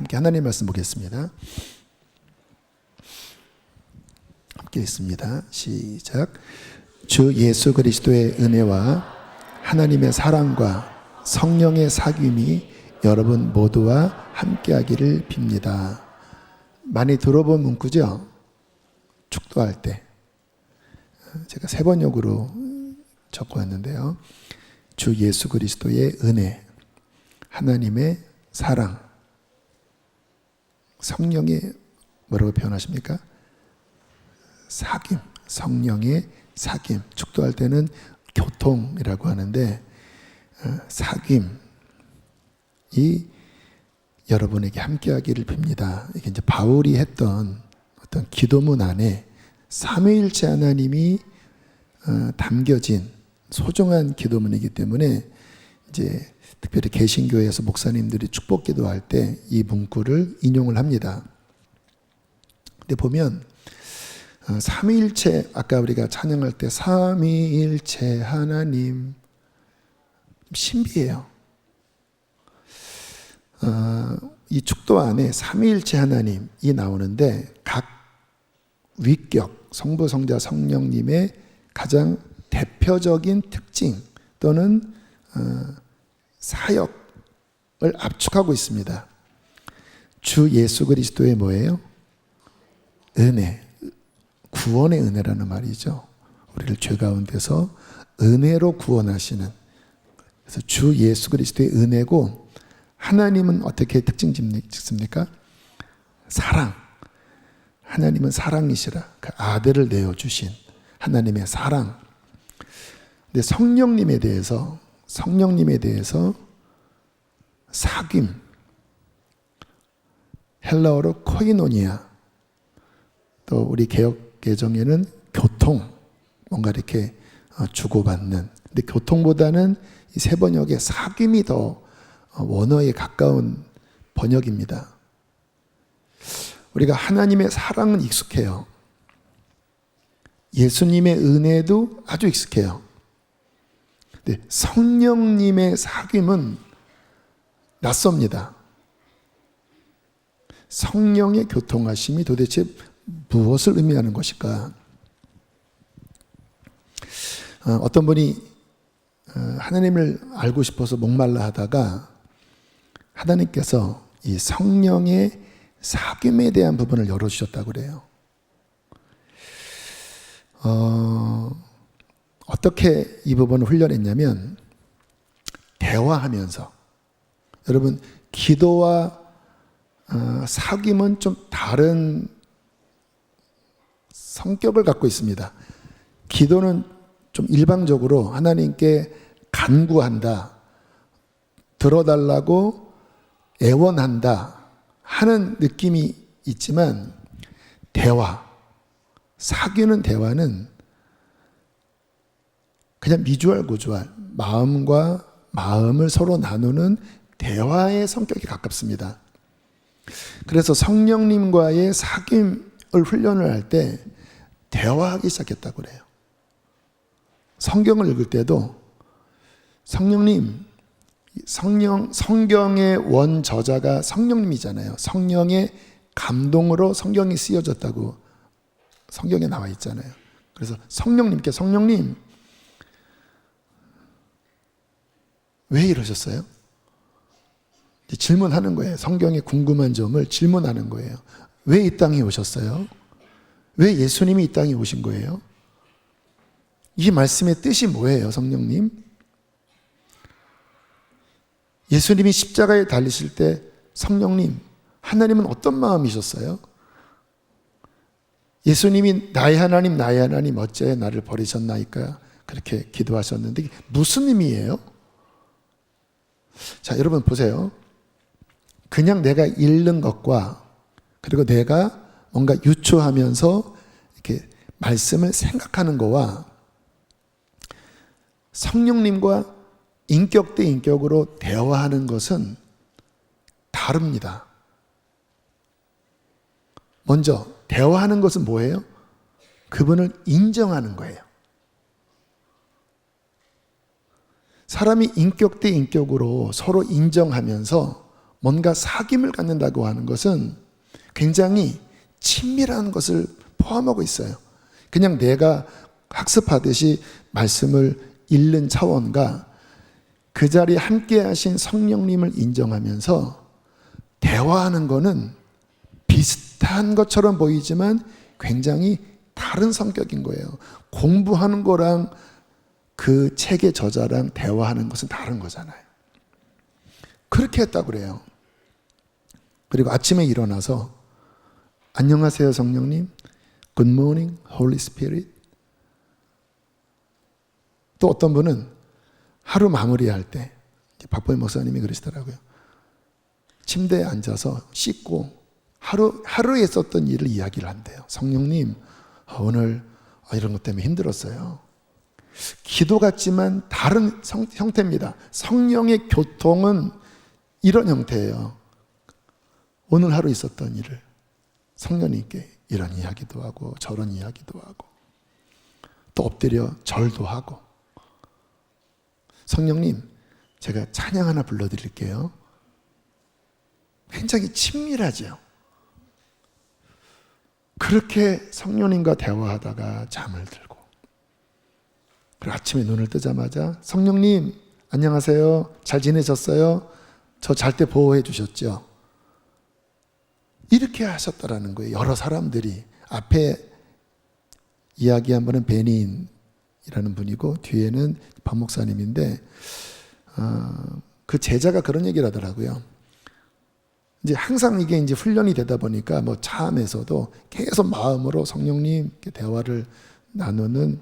함께 하나님 말씀 보겠습니다. 함께 있습니다. 시작. 주 예수 그리스도의 은혜와 하나님의 사랑과 성령의 사귐이 여러분 모두와 함께하기를 빕니다. 많이 들어본 문구죠? 축도할 때 제가 세 번역으로 적어왔는데요. 주 예수 그리스도의 은혜, 하나님의 사랑, 성령의 뭐라고 표현하십니까? 사귐, 성령의 사귐. 축도할 때는 교통이라고 하는데 사귐이 여러분에게 함께하기를 빕니다. 이게 이제 바울이 했던 어떤 기도문 안에 삼위일체 하나님이 담겨진 소중한 기도문이기 때문에 이제 특별히 개신교에서 목사님들이 축복 기도할 때 이 문구를 인용을 합니다. 근데 보면 삼위일체, 아까 우리가 찬양할 때 삼위일체 하나님, 신비해요. 이 축도 안에 삼위일체 하나님이 나오는데 각 위격, 성부, 성자, 성령님의 가장 대표적인 특징 또는 사역을 압축하고 있습니다. 주 예수 그리스도의 뭐예요? 은혜, 구원의 은혜라는 말이죠. 우리를 죄 가운데서 은혜로 구원하시는, 그래서 주 예수 그리스도의 은혜고, 하나님은 어떻게 특징 짓습니까? 사랑. 하나님은 사랑이시라. 그 아들을 내어주신 하나님의 사랑. 근데 성령님에 대해서 사귐, 헬라어로 코이노니아, 또 우리 개역 개정에는 교통, 뭔가 이렇게 주고받는. 근데 교통보다는 이 세 번역의 사귐이 더 원어에 가까운 번역입니다. 우리가 하나님의 사랑은 익숙해요. 예수님의 은혜도 아주 익숙해요. 근데 성령님의 사귐은 낯섭니다. 성령의 교통하심이 도대체 무엇을 의미하는 것일까? 어떤 분이 하나님을 알고 싶어서 목말라 하다가 하나님께서 이 성령의 사귐에 대한 부분을 열어주셨다고 그래요. 어떻게 이 부분을 훈련했냐면, 대화하면서. 여러분, 기도와 사귐은 좀 다른 성격을 갖고 있습니다. 기도는 좀 일방적으로 하나님께 간구한다, 들어달라고 애원한다 하는 느낌이 있지만, 사귀는 대화는 그냥 미주알 고주알, 마음과 마음을 서로 나누는 대화의 성격이 가깝습니다. 그래서 성령님과의 사귐을 훈련을 할 때 대화하기 시작했다고 그래요. 성경을 읽을 때도 성령님, 성경의 원저자가 성령님이잖아요. 성령의 감동으로 성경이 쓰여졌다고 성경에 나와 있잖아요. 그래서 성령님께, 성령님 왜 이러셨어요? 질문하는 거예요. 성경에 궁금한 점을 질문하는 거예요. 왜 이 땅에 오셨어요? 왜 예수님이 이 땅에 오신 거예요? 이 말씀의 뜻이 뭐예요, 성령님? 예수님이 십자가에 달리실 때 성령님, 하나님은 어떤 마음이셨어요? 예수님이 나의 하나님 어째 나를 버리셨나이까 그렇게 기도하셨는데 무슨 의미예요? 자, 여러분 보세요. 그냥 내가 읽는 것과 그리고 내가 뭔가 유추하면서 이렇게 말씀을 생각하는 거와 성령님과 인격 대 인격으로 대화하는 것은 다릅니다. 먼저 대화하는 것은 뭐예요? 그분을 인정하는 거예요. 사람이 인격 대 인격으로 서로 인정하면서 뭔가 사귐을 갖는다고 하는 것은 굉장히 친밀한 것을 포함하고 있어요. 그냥 내가 학습하듯이 말씀을 읽는 차원과 그 자리에 함께 하신 성령님을 인정하면서 대화하는 거는 비슷한 것처럼 보이지만 굉장히 다른 성격인 거예요. 공부하는 거랑 그 책의 저자랑 대화하는 것은 다른 거잖아요. 그렇게 했다고 그래요. 그리고 아침에 일어나서 안녕하세요 성령님, Good morning Holy Spirit. 또 어떤 분은 하루 마무리할 때 박보희 목사님이 그러시더라고요. 침대에 앉아서 씻고 하루에 있었던 일을 이야기를 한대요. 성령님, 오늘 이런 것 때문에 힘들었어요. 기도 같지만 다른 형태입니다. 성령의 교통은 이런 형태예요. 오늘 하루 있었던 일을 성령님께 이런 이야기도 하고 저런 이야기도 하고 또 엎드려 절도 하고. 성령님, 제가 찬양 하나 불러드릴게요. 굉장히 친밀하죠. 그렇게 성령님과 대화하다가 잠을 들고, 그리고 아침에 눈을 뜨자마자 성령님 안녕하세요, 잘 지내셨어요? 저 잘 때 보호해 주셨죠? 이렇게 하셨다라는 거예요. 여러 사람들이. 앞에 이야기한 분은 베니인이라는 분이고 뒤에는 박 목사님인데 그 제자가 그런 얘기를 하더라고요. 이제 항상 이게 이제 훈련이 되다 보니까 뭐 차 안에서도 계속 마음으로 성령님 이렇게 대화를 나누는,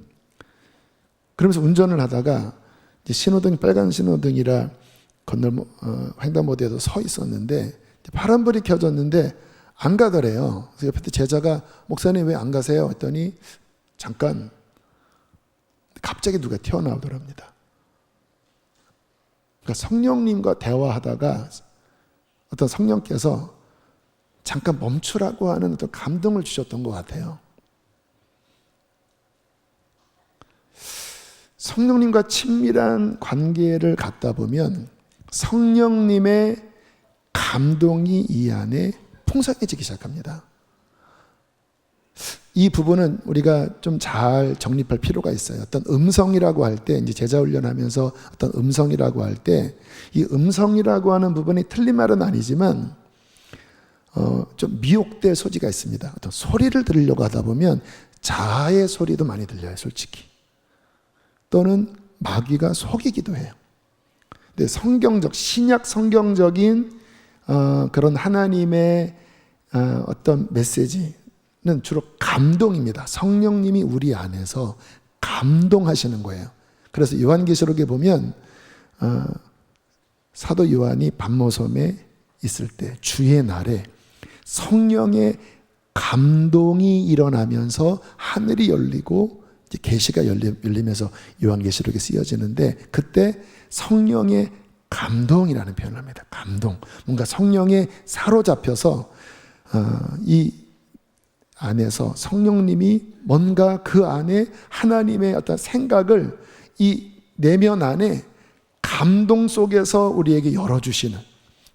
그러면서 운전을 하다가 이제 신호등, 빨간 신호등이라 횡단보도에도 서 있었는데 파란불이 켜졌는데 안 가더래요. 그래서 옆에 제자가 목사님 왜 안 가세요? 했더니 잠깐, 갑자기 누가 튀어나오더랍니다. 그러니까 성령님과 대화하다가 어떤 성령께서 잠깐 멈추라고 하는 어떤 감동을 주셨던 것 같아요. 성령님과 친밀한 관계를 갖다 보면 성령님의 감동이 이 안에 풍성해지기 시작합니다. 이 부분은 우리가 좀 잘 정립할 필요가 있어요. 어떤 음성이라고 할 때, 이제 제자 훈련하면서 어떤 음성이라고 할 때, 이 음성이라고 하는 부분이 틀린 말은 아니지만, 좀 미혹될 소지가 있습니다. 어떤 소리를 들으려고 하다 보면 자아의 소리도 많이 들려요, 솔직히. 또는 마귀가 속이기도 해요. 근데 성경적, 신약 성경적인 그런 하나님의 어떤 메시지는 주로 감동입니다. 성령님이 우리 안에서 감동하시는 거예요. 그래서 요한계시록에 보면 사도 요한이 반모섬에 있을 때 주의 날에 성령의 감동이 일어나면서 하늘이 열리고 이제 계시가 열리면서 요한계시록에 쓰여지는데, 그때 성령의 감동이라는 표현을 합니다. 감동. 뭔가 성령에 사로잡혀서 이 안에서 성령님이 뭔가 그 안에 하나님의 어떤 생각을 이 내면 안에 감동 속에서 우리에게 열어주시는,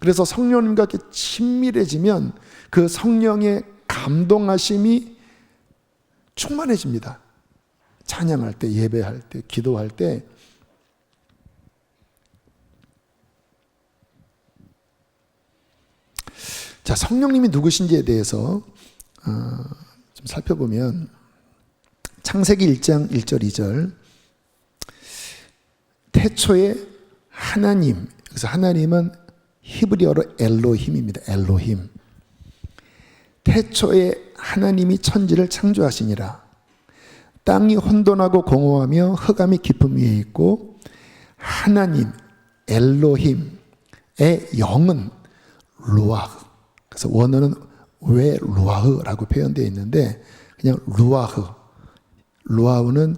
그래서 성령님과 이렇게 친밀해지면 그 성령의 감동하심이 충만해집니다. 찬양할 때, 예배할 때, 기도할 때. 자, 성령님이 누구신지에 대해서 좀 살펴보면 창세기 1장 1절 2절, 태초에 하나님, 그래서 하나님은 히브리어로 엘로힘입니다. 엘로힘. 태초에 하나님이 천지를 창조하시니라. 땅이 혼돈하고 공허하며 흑암이 깊음 위에 있고, 하나님 엘로힘의 영은 루아흐, 그래서 원어는 왜 루아흐라고 표현되어 있는데 그냥 루아흐, 루아흐는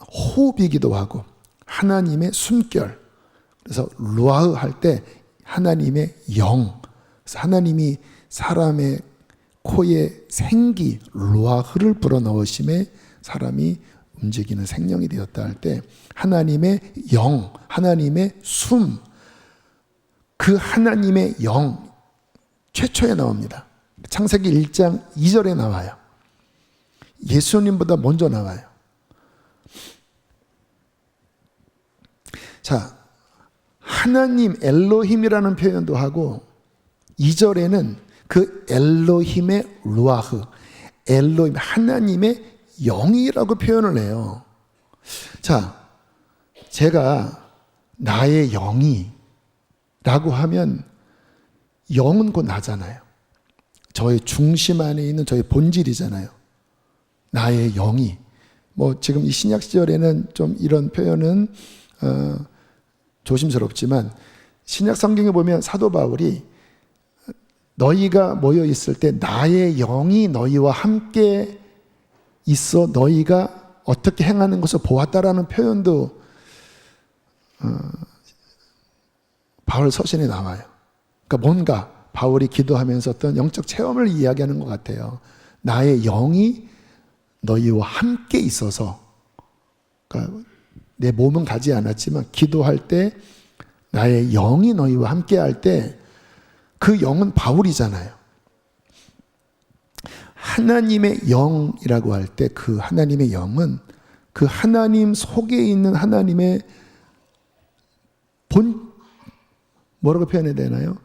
호흡이기도 하고 하나님의 숨결, 그래서 루아흐 할 때 하나님의 영, 그래서 하나님이 사람의 코에 생기 루아흐를 불어넣으심에 사람이 움직이는 생명이 되었다 할 때 하나님의 영, 하나님의 숨, 그 하나님의 영 최초에 나옵니다. 창세기 1장 2절에 나와요. 예수님보다 먼저 나와요. 자, 하나님 엘로힘이라는 표현도 하고 2절에는 그 엘로힘의 루아흐, 엘로힘 하나님의 영이라고 표현을 해요. 자, 제가 나의 영이 라고 하면 영은 곧 나잖아요. 저의 중심 안에 있는 저의 본질이잖아요. 나의 영이. 뭐 지금 이 신약 시절에는 좀 이런 표현은 조심스럽지만 신약 성경에 보면 사도 바울이 너희가 모여 있을 때 나의 영이 너희와 함께 있어 너희가 어떻게 행하는 것을 보았다라는 표현도 바울 서신에 나와요. 그러니까 뭔가 바울이 기도하면서 어떤 영적 체험을 이야기하는 것 같아요. 나의 영이 너희와 함께 있어서, 그러니까 내 몸은 가지 않았지만 기도할 때 나의 영이 너희와 함께 할 때 그 영은 바울이잖아요. 하나님의 영이라고 할 때 그 하나님의 영은 그 하나님 속에 있는 하나님의 뭐라고 표현해야 되나요?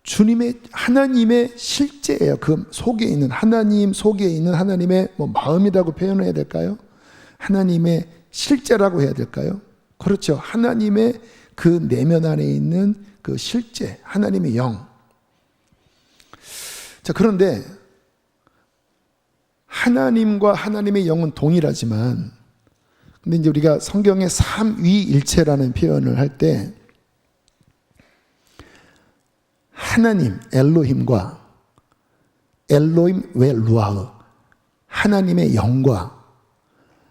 주님의 하나님의 실제예요. 그 속에 있는 하나님 속에 있는 하나님의 마음이라고 표현해야 될까요? 하나님의 실제라고 해야 될까요? 그렇죠. 하나님의 그 내면 안에 있는 그 실제, 하나님의 영. 자, 그런데 하나님과 하나님의 영은 동일하지만, 근데 이제 우리가 성경의 삼위일체라는 표현을 할 때 하나님 엘로힘과 엘로힘 웨 루아흐 하나님의 영과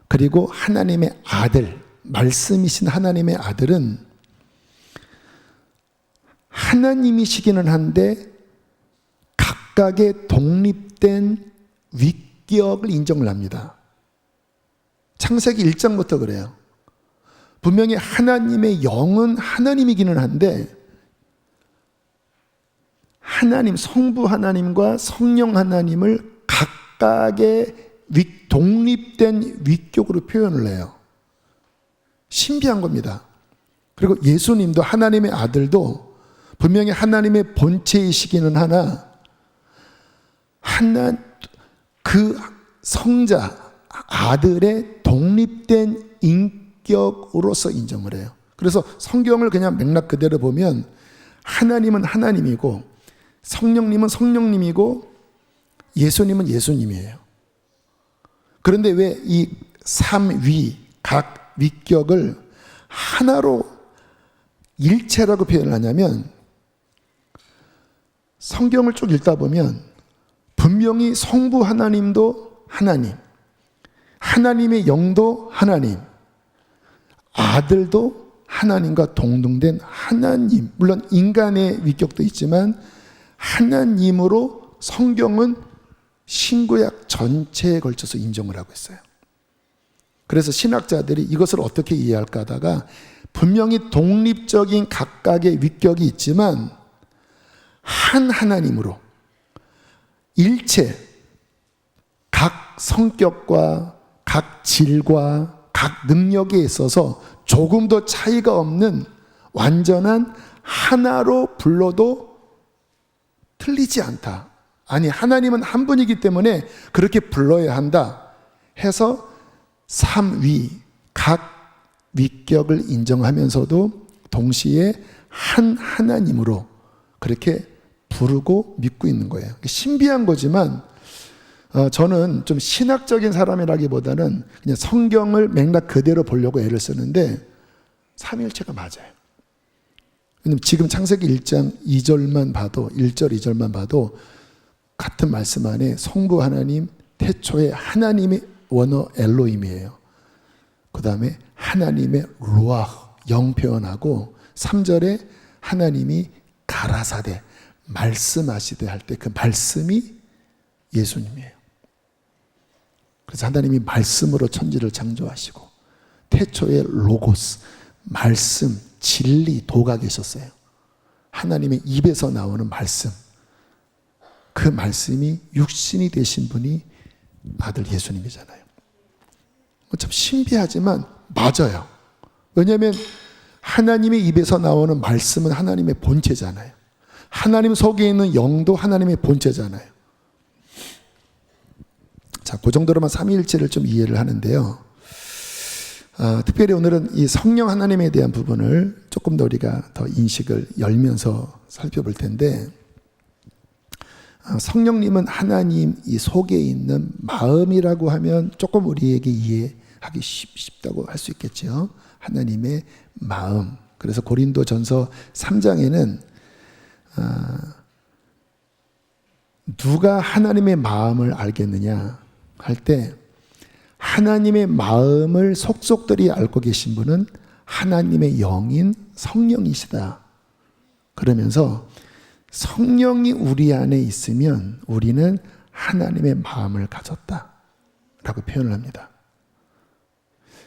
그리고 하나님의 아들 말씀이신 하나님의 아들은 하나님이시기는 한데 각각의 독립된 위격을 인정을 합니다. 창세기 1장부터 그래요. 분명히 하나님의 영은 하나님이기는 한데 하나님, 성부 하나님과 성령 하나님을 각각의 독립된 위격으로 표현을 해요. 신비한 겁니다. 그리고 예수님도 하나님의 아들도 분명히 하나님의 본체이시기는 하나 그 성자, 아들의 독립된 인격으로서 인정을 해요. 그래서 성경을 그냥 맥락 그대로 보면 하나님은 하나님이고 성령님은 성령님이고 예수님은 예수님이에요. 그런데 왜 이 삼위, 각 위격을 하나로 일체라고 표현을 하냐면 성경을 쭉 읽다 보면 분명히 성부 하나님도 하나님, 하나님의 영도 하나님, 아들도 하나님과 동등된 하나님, 물론 인간의 위격도 있지만 하나님으로 성경은 신구약 전체에 걸쳐서 인정을 하고 있어요. 그래서 신학자들이 이것을 어떻게 이해할까 하다가 분명히 독립적인 각각의 위격이 있지만 한 하나님으로 일체 각 성격과 각 질과 각 능력에 있어서 조금도 차이가 없는 완전한 하나로 불러도 틀리지 않다. 아니, 하나님은 한 분이기 때문에 그렇게 불러야 한다 해서 삼위, 각 위격을 인정하면서도 동시에 한 하나님으로 그렇게 부르고 믿고 있는 거예요. 신비한 거지만 저는 좀 신학적인 사람이라기보다는 그냥 성경을 맥락 그대로 보려고 애를 쓰는데 삼위일체가 맞아요. 왜냐면 지금 창세기 1장 2절만 봐도 1절 2절만 봐도 같은 말씀 안에 성부 하나님 태초에 하나님의 원어 엘로힘이에요. 그 다음에 하나님의 루아흐 영 표현하고 3절에 하나님이 가라사대 말씀하시되 할 때 그 말씀이 예수님이에요. 그래서 하나님이 말씀으로 천지를 창조하시고 태초에 로고스 말씀 진리 도가 계셨어요. 하나님의 입에서 나오는 말씀, 그 말씀이 육신이 되신 분이 아들 예수님이잖아요. 참 신비하지만 맞아요. 왜냐하면 하나님의 입에서 나오는 말씀은 하나님의 본체잖아요. 하나님 속에 있는 영도 하나님의 본체잖아요. 자, 그 정도로만 삼위일체를 좀 이해를 하는데요. 특별히 오늘은 이 성령 하나님에 대한 부분을 조금 더 우리가 더 인식을 열면서 살펴볼 텐데, 성령님은 하나님 이 속에 있는 마음이라고 하면 조금 우리에게 이해하기 쉽다고 할 수 있겠죠. 하나님의 마음. 그래서 고린도전서 3장에는 누가 하나님의 마음을 알겠느냐 할 때, 하나님의 마음을 속속들이 알고 계신 분은 하나님의 영인 성령이시다. 그러면서 성령이 우리 안에 있으면 우리는 하나님의 마음을 가졌다 라고 표현을 합니다.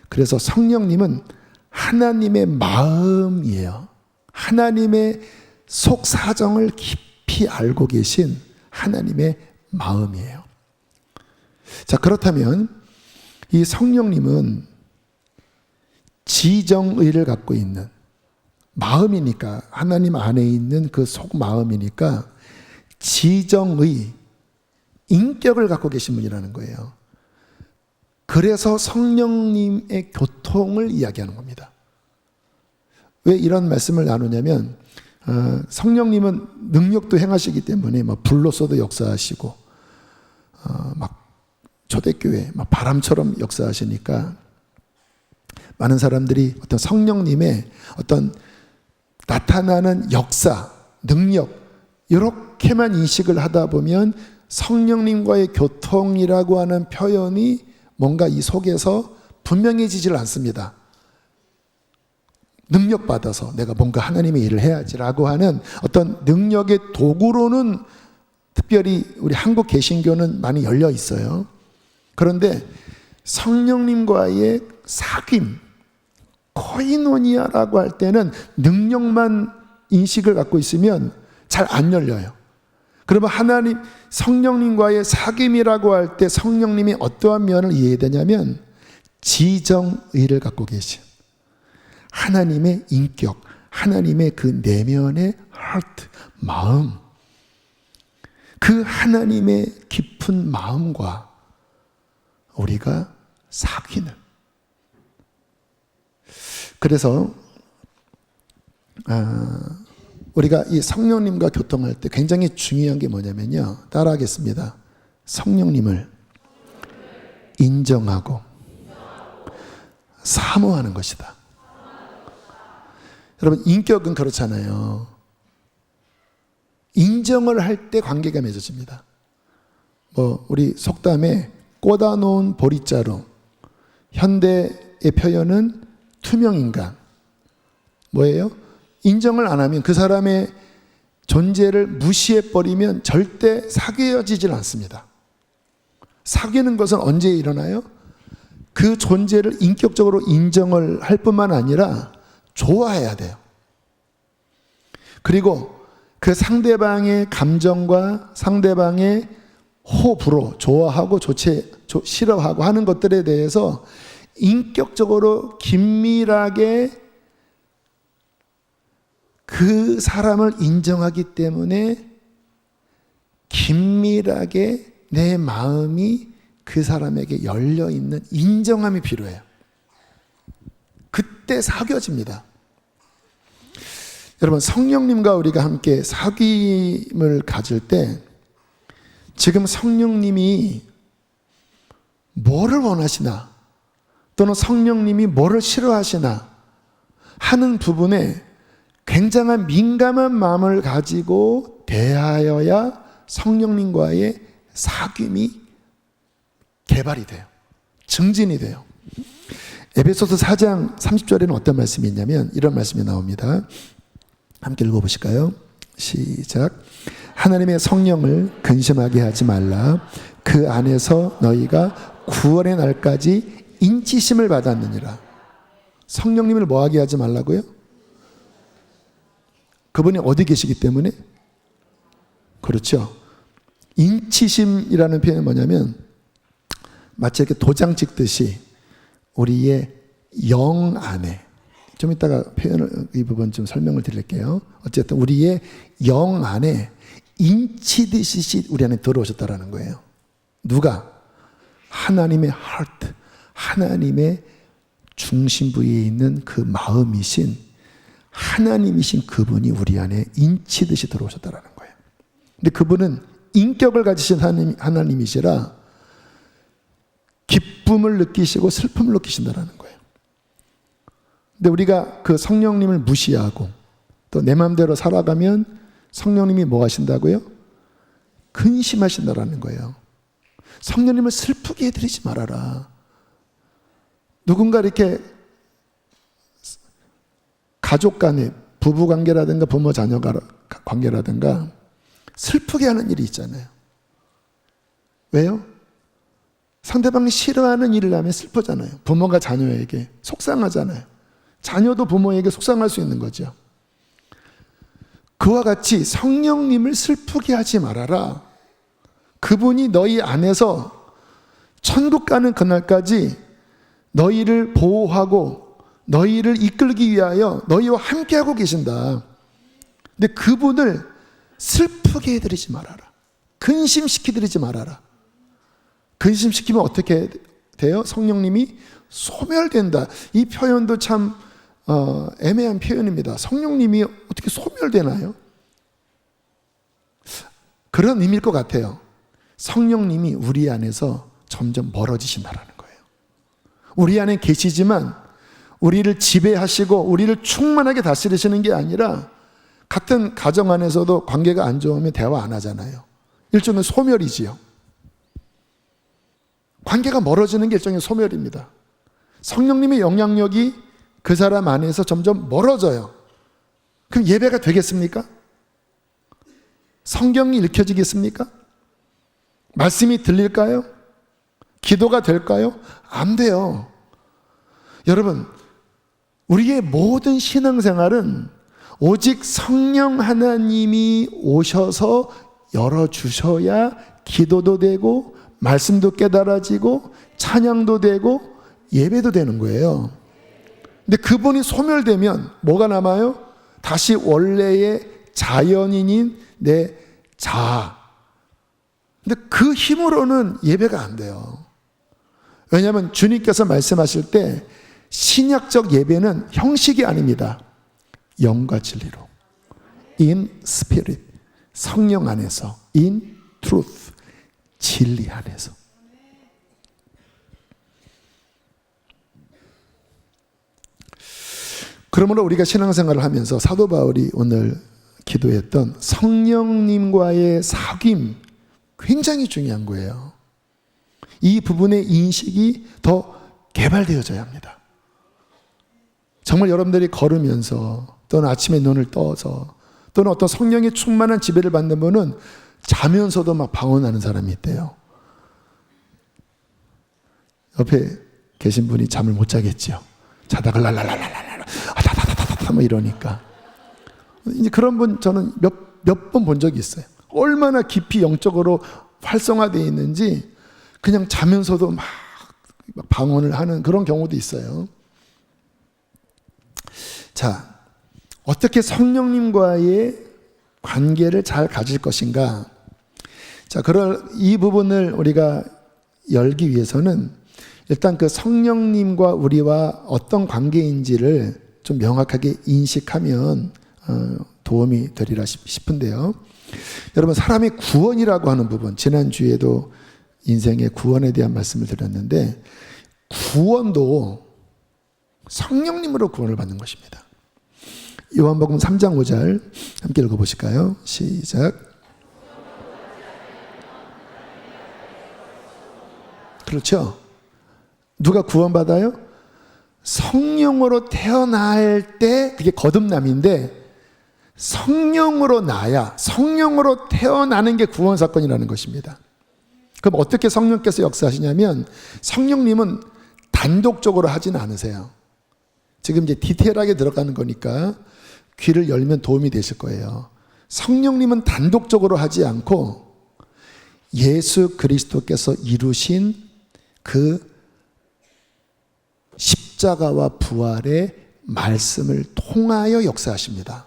그래서 성령님은 하나님의 마음이에요. 하나님의 속사정을 깊이 알고 계신 하나님의 마음이에요. 자, 그렇다면 이 성령님은 지정의를 갖고 있는 마음이니까, 하나님 안에 있는 그 속마음이니까 지정의, 인격을 갖고 계신 분이라는 거예요. 그래서 성령님의 교통을 이야기하는 겁니다. 왜 이런 말씀을 나누냐면, 성령님은 능력도 행하시기 때문에 불로서도 역사하시고, 막 초대교회 막 바람처럼 역사하시니까 많은 사람들이 어떤 성령님의 어떤 나타나는 역사, 능력, 이렇게만 인식을 하다 보면 성령님과의 교통이라고 하는 표현이 뭔가 이 속에서 분명해지질 않습니다. 능력받아서 내가 뭔가 하나님의 일을 해야지라고 하는 어떤 능력의 도구로는 특별히 우리 한국 개신교는 많이 열려 있어요. 그런데 성령님과의 사귐, 코이노니아라고 할 때는 능력만 인식을 갖고 있으면 잘 안 열려요. 그러면 하나님, 성령님과의 사귐이라고 할 때 성령님이 어떠한 면을 이해해야 되냐면 지정의를 갖고 계신 하나님의 인격, 하나님의 그 내면의 heart, 마음, 그 하나님의 깊은 마음과 우리가 사귀는. 그래서 우리가 이 성령님과 교통할 때 굉장히 중요한 게 뭐냐면요, 따라하겠습니다. 성령님을 인정하고 사모하는 것이다. 여러분, 인격은 그렇잖아요. 인정을 할 때 관계가 맺어집니다. 우리 속담에 꽂아놓은 보리자루, 현대의 표현은 투명인간. 뭐예요? 인정을 안 하면, 그 사람의 존재를 무시해버리면 절대 사귀어지질 않습니다. 사귀는 것은 언제 일어나요? 그 존재를 인격적으로 인정을 할 뿐만 아니라 좋아해야 돼요. 그리고 그 상대방의 감정과 상대방의 호불호, 좋아하고 싫어하고 하는 것들에 대해서 인격적으로 긴밀하게 그 사람을 인정하기 때문에 긴밀하게 내 마음이 그 사람에게 열려있는 인정함이 필요해요. 그때 사귀어집니다. 여러분, 성령님과 우리가 함께 사귐을 가질 때 지금 성령님이 뭐를 원하시나, 또는 성령님이 뭐를 싫어하시나 하는 부분에 굉장한 민감한 마음을 가지고 대하여야 성령님과의 사귐이 개발이 돼요. 증진이 돼요. 에베소서 4장 30절에는 어떤 말씀이 있냐면 이런 말씀이 나옵니다. 함께 읽어보실까요? 시작. 하나님의 성령을 근심하게 하지 말라. 그 안에서 너희가 구원의 날까지 인치심을 받았느니라. 성령님을 뭐하게 하지 말라고요? 그분이 어디 계시기 때문에? 그렇죠. 인치심이라는 표현은 뭐냐면 마치 이렇게 도장 찍듯이 우리의 영 안에, 좀 이따가 표현을, 이 부분 좀 설명을 드릴게요. 어쨌든 우리의 영 안에 인치듯이 우리 안에 들어오셨다라는 거예요. 누가? 하나님의 heart, 하나님의 중심부에 있는 그 마음이신 하나님이신 그분이 우리 안에 인치듯이 들어오셨다라는 거예요. 근데 그분은 인격을 가지신 하나님이시라 기쁨을 느끼시고 슬픔을 느끼신다라는 거예요. 근데 우리가 그 성령님을 무시하고 또 내 마음대로 살아가면 성령님이 뭐 하신다고요? 근심하신다라는 거예요. 성령님을 슬프게 해드리지 말아라. 누군가 이렇게 가족 간에 부부 관계라든가 부모 자녀 관계라든가 슬프게 하는 일이 있잖아요. 왜요? 상대방이 싫어하는 일을 하면 슬프잖아요. 부모가 자녀에게 속상하잖아요. 자녀도 부모에게 속상할 수 있는 거죠. 그와 같이 성령님을 슬프게 하지 말아라. 그분이 너희 안에서 천국 가는 그날까지 너희를 보호하고 너희를 이끌기 위하여 너희와 함께하고 계신다. 근데 그분을 슬프게 해드리지 말아라. 근심시키드리지 말아라. 근심시키면 어떻게 돼요? 성령님이 소멸된다. 이 표현도 참 애매한 표현입니다. 성령님이 어떻게 소멸되나요? 그런 의미일 것 같아요. 성령님이 우리 안에서 점점 멀어지신다라는 거예요. 우리 안에 계시지만 우리를 지배하시고 우리를 충만하게 다스리시는 게 아니라 같은 가정 안에서도 관계가 안 좋으면 대화 안 하잖아요. 일종의 소멸이지요. 관계가 멀어지는 게 일종의 소멸입니다. 성령님의 영향력이 그 사람 안에서 점점 멀어져요. 그럼 예배가 되겠습니까? 성경이 읽혀지겠습니까? 말씀이 들릴까요? 기도가 될까요? 안 돼요. 여러분, 우리의 모든 신앙생활은 오직 성령 하나님이 오셔서 열어주셔야 기도도 되고 말씀도 깨달아지고 찬양도 되고 예배도 되는 거예요. 근데 그분이 소멸되면 뭐가 남아요? 다시 원래의 자연인인 내 자아. 근데 그 힘으로는 예배가 안 돼요. 왜냐하면 주님께서 말씀하실 때 신약적 예배는 형식이 아닙니다. 영과 진리로. In spirit. 성령 안에서. In truth. 진리 안에서. 그러므로 우리가 신앙생활을 하면서 사도 바울이 오늘 기도했던 성령님과의 사귐 굉장히 중요한 거예요. 이 부분의 인식이 더 개발되어져야 합니다. 정말 여러분들이 걸으면서 또는 아침에 눈을 떠서 또는 어떤 성령의 충만한 지배를 받는 분은 자면서도 막 방언하는 사람이 있대요. 옆에 계신 분이 잠을 못 자겠죠. 자다가 랄랄랄랄랄 아다다다다다 뭐 이러니까 이제 그런 분 저는 몇 번 본 적이 있어요. 얼마나 깊이 영적으로 활성화되어 있는지 그냥 자면서도 막 방언을 하는 그런 경우도 있어요. 자, 어떻게 성령님과의 관계를 잘 가질 것인가? 자, 이 부분을 우리가 열기 위해서는 일단 그 성령님과 우리와 어떤 관계인지를 좀 명확하게 인식하면 도움이 되리라 싶은데요. 여러분, 사람의 구원이라고 하는 부분, 지난주에도 인생의 구원에 대한 말씀을 드렸는데 구원도 성령님으로 구원을 받는 것입니다. 요한복음 3장 5절 함께 읽어보실까요? 시작. 그렇죠? 누가 구원받아요? 성령으로 태어날 때 그게 거듭남인데 성령으로 나야 성령으로 태어나는 게 구원 사건이라는 것입니다. 그럼 어떻게 성령께서 역사하시냐면 성령님은 단독적으로 하지는 않으세요. 지금 이제 디테일하게 들어가는 거니까 귀를 열면 도움이 되실 거예요. 성령님은 단독적으로 하지 않고 예수 그리스도께서 이루신 그 십자가와 부활의 말씀을 통하여 역사하십니다.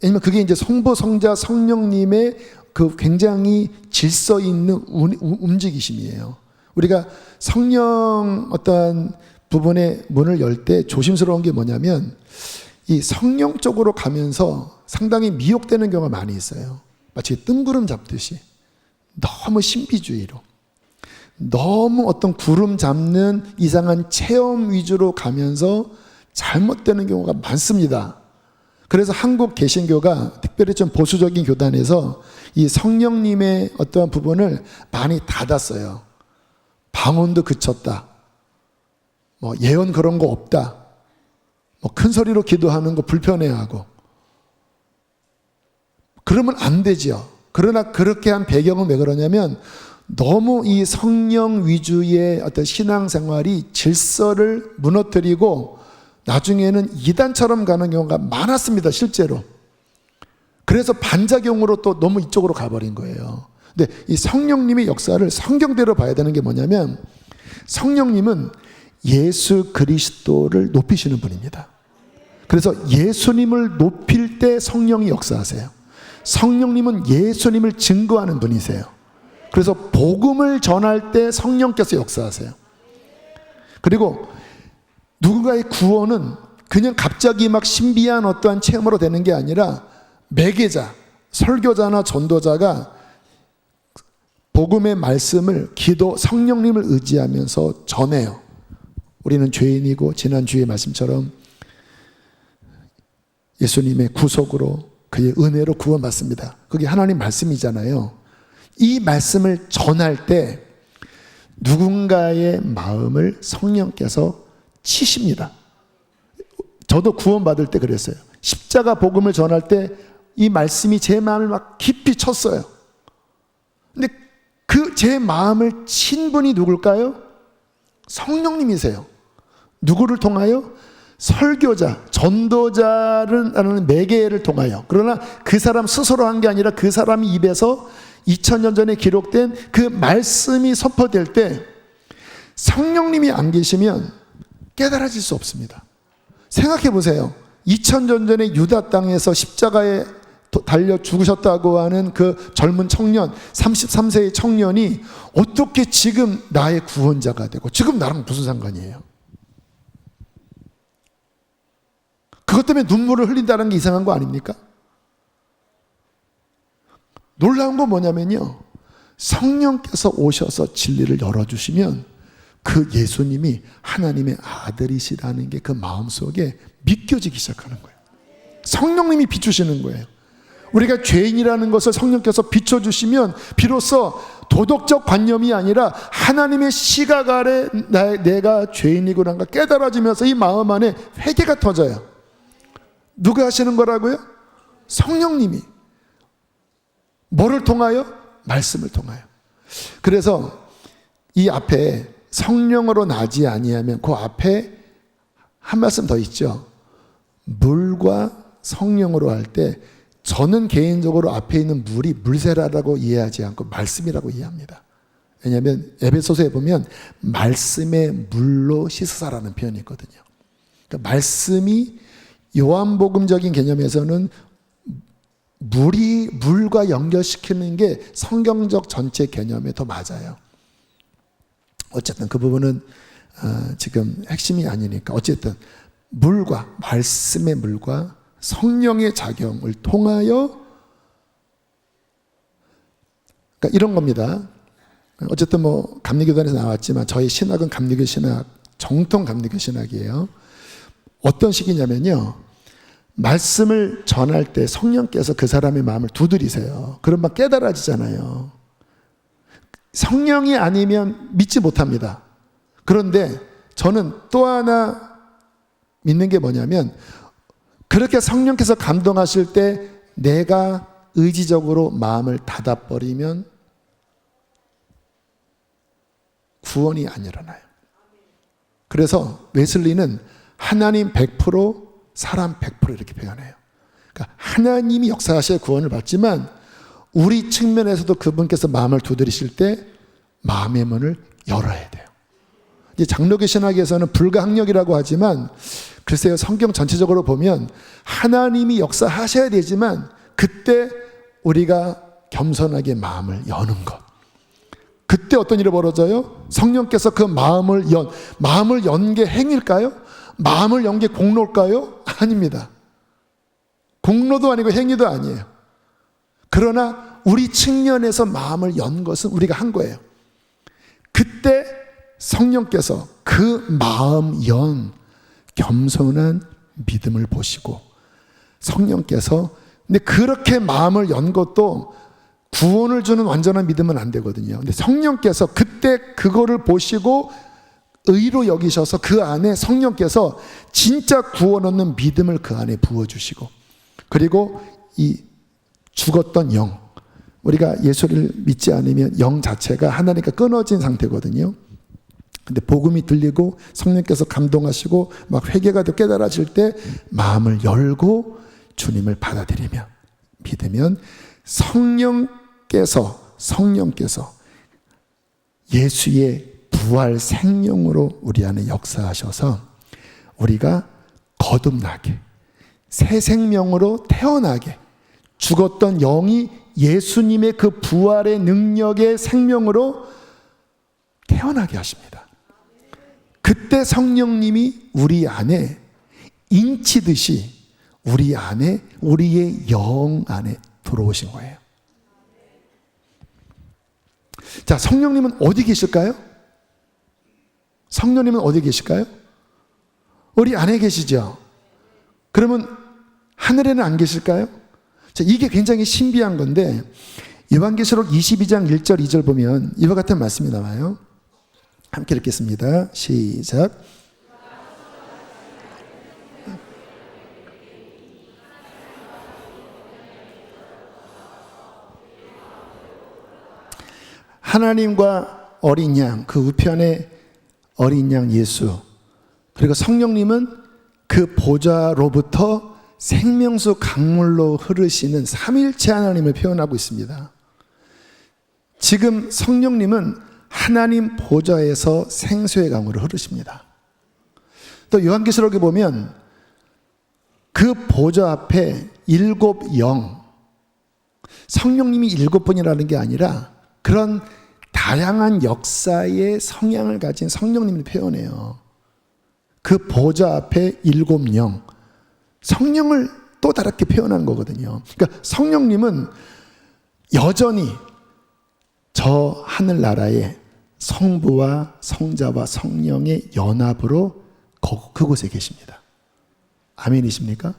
왜냐면 그게 이제 성부, 성자, 성령님의 그 굉장히 질서 있는 움직이심이에요. 우리가 성령 어떤 부분의 문을 열 때 조심스러운 게 뭐냐면 이 성령 쪽으로 가면서 상당히 미혹되는 경우가 많이 있어요. 마치 뜬구름 잡듯이 너무 신비주의로, 너무 어떤 구름 잡는 이상한 체험 위주로 가면서 잘못되는 경우가 많습니다. 그래서 한국 개신교가 특별히 좀 보수적인 교단에서 이 성령님의 어떠한 부분을 많이 닫았어요. 방언도 그쳤다. 뭐 예언 그런 거 없다. 뭐 큰 소리로 기도하는 거 불편해하고. 그러면 안 되죠. 그러나 그렇게 한 배경은 왜 그러냐면 너무 이 성령 위주의 어떤 신앙생활이 질서를 무너뜨리고 나중에는 이단처럼 가는 경우가 많았습니다, 실제로. 그래서 반작용으로 또 너무 이쪽으로 가버린 거예요. 근데 이 성령님의 역사를 성경대로 봐야 되는 게 뭐냐면 성령님은 예수 그리스도를 높이시는 분입니다. 그래서 예수님을 높일 때 성령이 역사하세요. 성령님은 예수님을 증거하는 분이세요. 그래서 복음을 전할 때 성령께서 역사하세요. 그리고 누군가의 구원은 그냥 갑자기 막 신비한 어떠한 체험으로 되는 게 아니라 매개자, 설교자나 전도자가 복음의 말씀을 기도, 성령님을 의지하면서 전해요. 우리는 죄인이고 지난주의 말씀처럼 예수님의 구속으로 그의 은혜로 구원받습니다. 그게 하나님 말씀이잖아요. 이 말씀을 전할 때 누군가의 마음을 성령께서 치십니다. 저도 구원받을 때 그랬어요. 십자가 복음을 전할 때 이 말씀이 제 마음을 막 깊이 쳤어요. 근데 그 제 마음을 친 분이 누굴까요? 성령님이세요. 누구를 통하여? 설교자, 전도자라는 매개를 통하여. 그러나 그 사람 스스로 한 게 아니라 그 사람 입에서 2000년 전에 기록된 그 말씀이 선포될 때 성령님이 안 계시면 깨달아질 수 없습니다. 생각해 보세요. 2000년 전에 유다 땅에서 십자가에 달려 죽으셨다고 하는 그 젊은 청년, 33세의 청년이 어떻게 지금 나의 구원자가 되고 지금 나랑 무슨 상관이에요? 그것 때문에 눈물을 흘린다는 게 이상한 거 아닙니까? 놀라운 건 뭐냐면요, 성령께서 오셔서 진리를 열어주시면 그 예수님이 하나님의 아들이시라는 게 그 마음속에 믿겨지기 시작하는 거예요. 성령님이 비추시는 거예요. 우리가 죄인이라는 것을 성령께서 비춰주시면 비로소 도덕적 관념이 아니라 하나님의 시각 아래 내가 죄인이구나 깨달아지면서 이 마음 안에 회개가 터져요. 누가 하시는 거라고요? 성령님이. 뭐를 통하여? 말씀을 통하여. 그래서 이 앞에 성령으로 나지 아니하면 그 앞에 한 말씀 더 있죠. 물과 성령으로 할 때 저는 개인적으로 앞에 있는 물이 물세라라고 이해하지 않고 말씀이라고 이해합니다. 왜냐하면 에베소서에 보면 말씀의 물로 씻으사라는 표현이 있거든요. 그러니까 말씀이 요한복음적인 개념에서는 물과 연결시키는 게 성경적 전체 개념에 더 맞아요. 어쨌든 그 부분은 지금 핵심이 아니니까 어쨌든 물과 말씀의 물과 성령의 작용을 통하여 그러니까 이런 겁니다. 어쨌든 뭐 감리교단에서 나왔지만 저희 신학은 감리교 신학, 정통 감리교 신학이에요. 어떤 식이냐면요, 말씀을 전할 때 성령께서 그 사람의 마음을 두드리세요. 그러면 깨달아지잖아요. 성령이 아니면 믿지 못합니다. 그런데 저는 또 하나 믿는 게 뭐냐면 그렇게 성령께서 감동하실 때 내가 의지적으로 마음을 닫아버리면 구원이 안 일어나요. 그래서 웨슬리는 하나님 100%, 사람 100% 이렇게 표현해요. 그러니까 하나님이 역사하셔야 구원을 받지만 우리 측면에서도 그분께서 마음을 두드리실 때 마음의 문을 열어야 돼요. 이제 장로교 신학에서는 불가항력이라고 하지만 글쎄요, 성경 전체적으로 보면 하나님이 역사하셔야 되지만 그때 우리가 겸손하게 마음을 여는 것. 그때 어떤 일이 벌어져요? 성령께서 그 마음을 연 게 행일까요? 마음을 연 게 공로일까요? 아닙니다. 공로도 아니고 행위도 아니에요. 그러나 우리 측면에서 마음을 연 것은 우리가 한 거예요. 그때 성령께서 그 마음 연 겸손한 믿음을 보시고 성령께서 근데 그렇게 마음을 연 것도 구원을 주는 완전한 믿음은 안 되거든요. 근데 성령께서 그때 그거를 보시고 의로 여기셔서 그 안에 성령께서 진짜 구원 얻는 믿음을 그 안에 부어주시고 그리고 이 죽었던 영 우리가 예수를 믿지 않으면 영 자체가 하나님과 끊어진 상태거든요. 근데 복음이 들리고 성령께서 감동하시고 막 회개가 더 깨달아질 때 마음을 열고 주님을 받아들이면 믿으면 성령께서 예수의 부활 생명으로 우리 안에 역사하셔서 우리가 거듭나게 새 생명으로 태어나게 죽었던 영이 예수님의 그 부활의 능력의 생명으로 태어나게 하십니다. 그때 성령님이 우리 안에 인치듯이 우리 안에 우리의 영 안에 들어오신 거예요. 자, 성령님은 어디 계실까요? 성령님은 어디 계실까요? 우리 안에 계시죠? 그러면 하늘에는 안 계실까요? 자, 이게 굉장히 신비한 건데 요한계시록 22장 1절 2절 보면 이와 같은 말씀이 나와요. 함께 읽겠습니다. 시작. 하나님과 어린 양, 그 우편에 어린 양 예수, 그리고 성령님은 그 보좌로부터 생명수 강물로 흐르시는 삼일체 하나님을 표현하고 있습니다. 지금 성령님은 하나님 보좌에서 생수의 강물을 흐르십니다. 또 요한계시록에 보면 그 보좌 앞에 7영, 성령님이 7분이라는 게 아니라 그런 다양한 역사의 성향을 가진 성령님을 표현해요. 그 보좌 앞에 7영, 성령을 또 다르게 표현한 거거든요. 그러니까 성령님은 여전히 저 하늘나라에 성부와 성자와 성령의 연합으로 그곳에 계십니다. 아멘이십니까?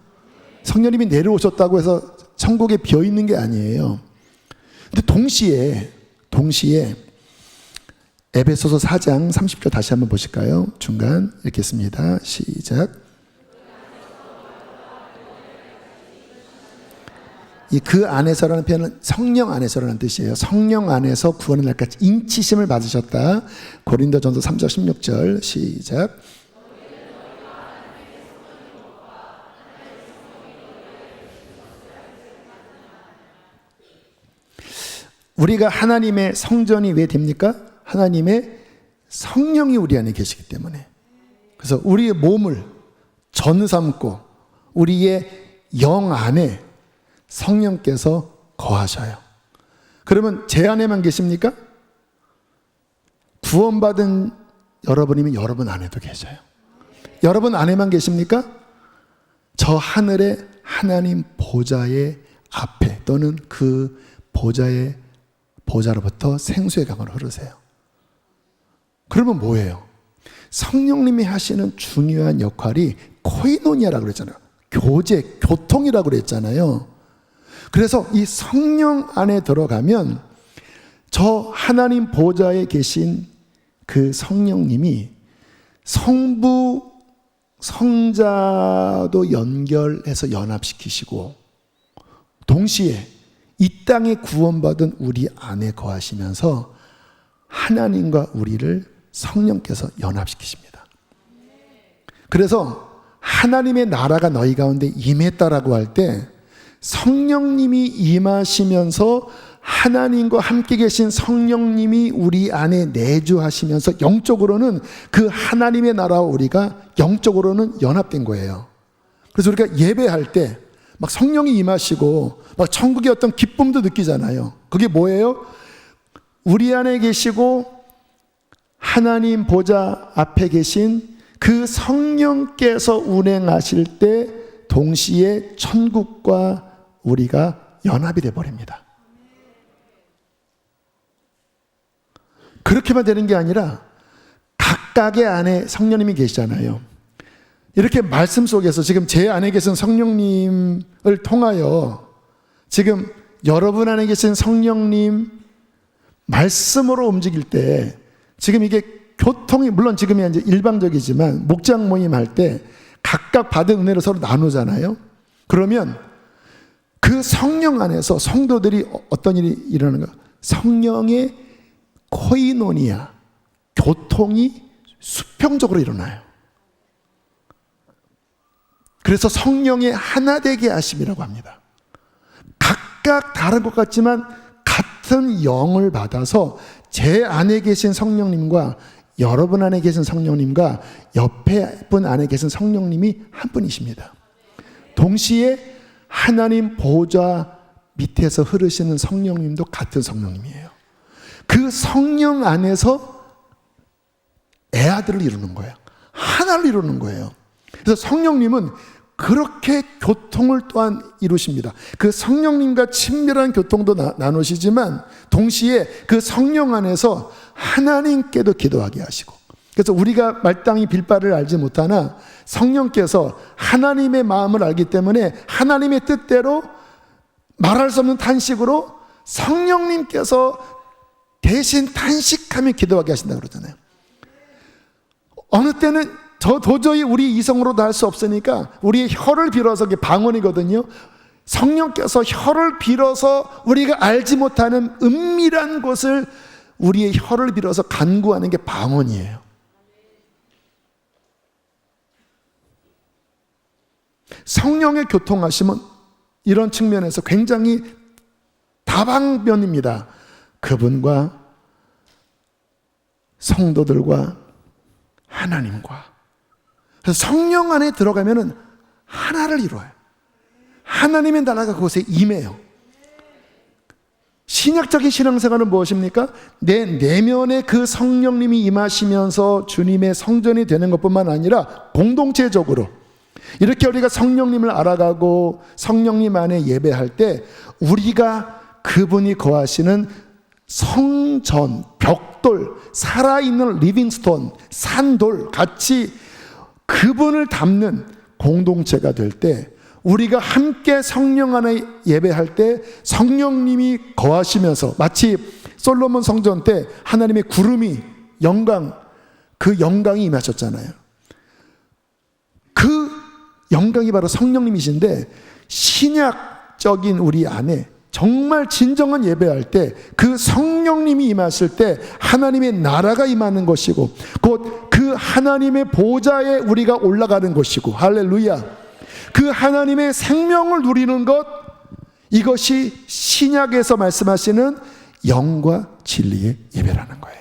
성령님이 내려오셨다고 해서 천국에 비어있는 게 아니에요. 근데 동시에 에베소서 4장 30절 다시 한번 보실까요? 중간 읽겠습니다. 시작. 이 그 안에서라는 표현은 성령 안에서라는 뜻이에요. 성령 안에서 구원의 날까지 인치심을 받으셨다. 고린도전서 3장 16절 시작. 우리가 하나님의 성전이 왜 됩니까? 하나님의 성령이 우리 안에 계시기 때문에. 그래서 우리의 몸을 전 삼고 우리의 영 안에 성령께서 거하셔요. 그러면 제 안에만 계십니까? 구원받은 여러분이면 여러분 안에도 계셔요. 여러분 안에만 계십니까? 저 하늘의 하나님 보좌의 앞에 또는 그 보좌로부터 생수의 강을 흐르세요. 그러면 뭐예요? 성령님이 하시는 중요한 역할이 코이노니아라고 그랬잖아요. 교제, 교통이라고 그랬잖아요. 그래서 이 성령 안에 들어가면 저 하나님 보좌에 계신 그 성령님이 성부, 성자도 연결해서 연합시키시고 동시에 이 땅에 구원받은 우리 안에 거하시면서 하나님과 우리를 성령께서 연합시키십니다. 그래서 하나님의 나라가 너희 가운데 임했다라고 할 때 성령님이 임하시면서 하나님과 함께 계신 성령님이 우리 안에 내주하시면서 영적으로는 그 하나님의 나라와 우리가 영적으로는 연합된 거예요. 그래서 우리가 예배할 때 막 성령이 임하시고 막 천국의 어떤 기쁨도 느끼잖아요. 그게 뭐예요? 우리 안에 계시고 하나님 보좌 앞에 계신 그 성령께서 운행하실 때 동시에 천국과 우리가 연합이 되어 버립니다. 그렇게만 되는 게 아니라 각각의 안에 성령님이 계시잖아요. 이렇게 말씀 속에서 지금 제 안에 계신 성령님을 통하여 지금 여러분 안에 계신 성령님 말씀으로 움직일 때 지금 이게 교통이 물론 지금이 이제 일방적이지만 목장 모임 할 때 각각 받은 은혜를 서로 나누잖아요. 그러면 그 성령 안에서 성도들이 어떤 일이 일어나는가? 성령의 코이노니아, 교통이 수평적으로 일어나요. 그래서 성령의 하나 되게 하심이라고 합니다. 각각 다른 것 같지만 같은 영을 받아서 제 안에 계신 성령님과 여러분 안에 계신 성령님과 옆에 분 안에 계신 성령님이 한 분이십니다. 동시에 하나님 보좌 밑에서 흐르시는 성령님도 같은 성령님이에요. 그 성령 안에서 애아들을 이루는 거예요. 하나를 이루는 거예요. 그래서 성령님은 그렇게 교통을 또한 이루십니다. 그 성령님과 친밀한 교통도 나누시지만 동시에 그 성령 안에서 하나님께도 기도하게 하시고, 그래서 우리가 말땅히 빌바를 알지 못하나 성령께서 하나님의 마음을 알기 때문에 하나님의 뜻대로 말할 수 없는 탄식으로 성령님께서 대신 탄식하며 기도하게 하신다고 그러잖아요. 어느 때는 저 도저히 우리 이성으로도 할 수 없으니까 우리의 혀를 빌어서, 그게 방언이거든요. 성령께서 혀를 빌어서 우리가 알지 못하는 은밀한 곳을 우리의 혀를 빌어서 간구하는 게 방언이에요. 성령의 교통하심은 이런 측면에서 굉장히 다방면입니다. 그분과 성도들과 하나님과. 그래서 성령 안에 들어가면은 하나를 이루어요. 하나님의 나라가 그곳에 임해요. 신약적인 신앙생활은 무엇입니까? 내 내면에 그 성령님이 임하시면서 주님의 성전이 되는 것뿐만 아니라 공동체적으로 이렇게 우리가 성령님을 알아가고 성령님 안에 예배할 때 우리가 그분이 거하시는 성전, 벽돌, 살아있는 리빙스톤, 산돌 같이 그분을 담는 공동체가 될 때, 우리가 함께 성령 안에 예배할 때 성령님이 거하시면서 마치 솔로몬 성전 때 하나님의 구름이 영광, 그 영광이 임하셨잖아요. 그 영광이 바로 성령님이신데, 신약적인 우리 안에 정말 진정한 예배할 때 그 성령님이 임하실 때 하나님의 나라가 임하는 것이고 곧 그 하나님의 보좌에 우리가 올라가는 것이고, 할렐루야, 그 하나님의 생명을 누리는 것, 이것이 신약에서 말씀하시는 영과 진리의 예배라는 거예요.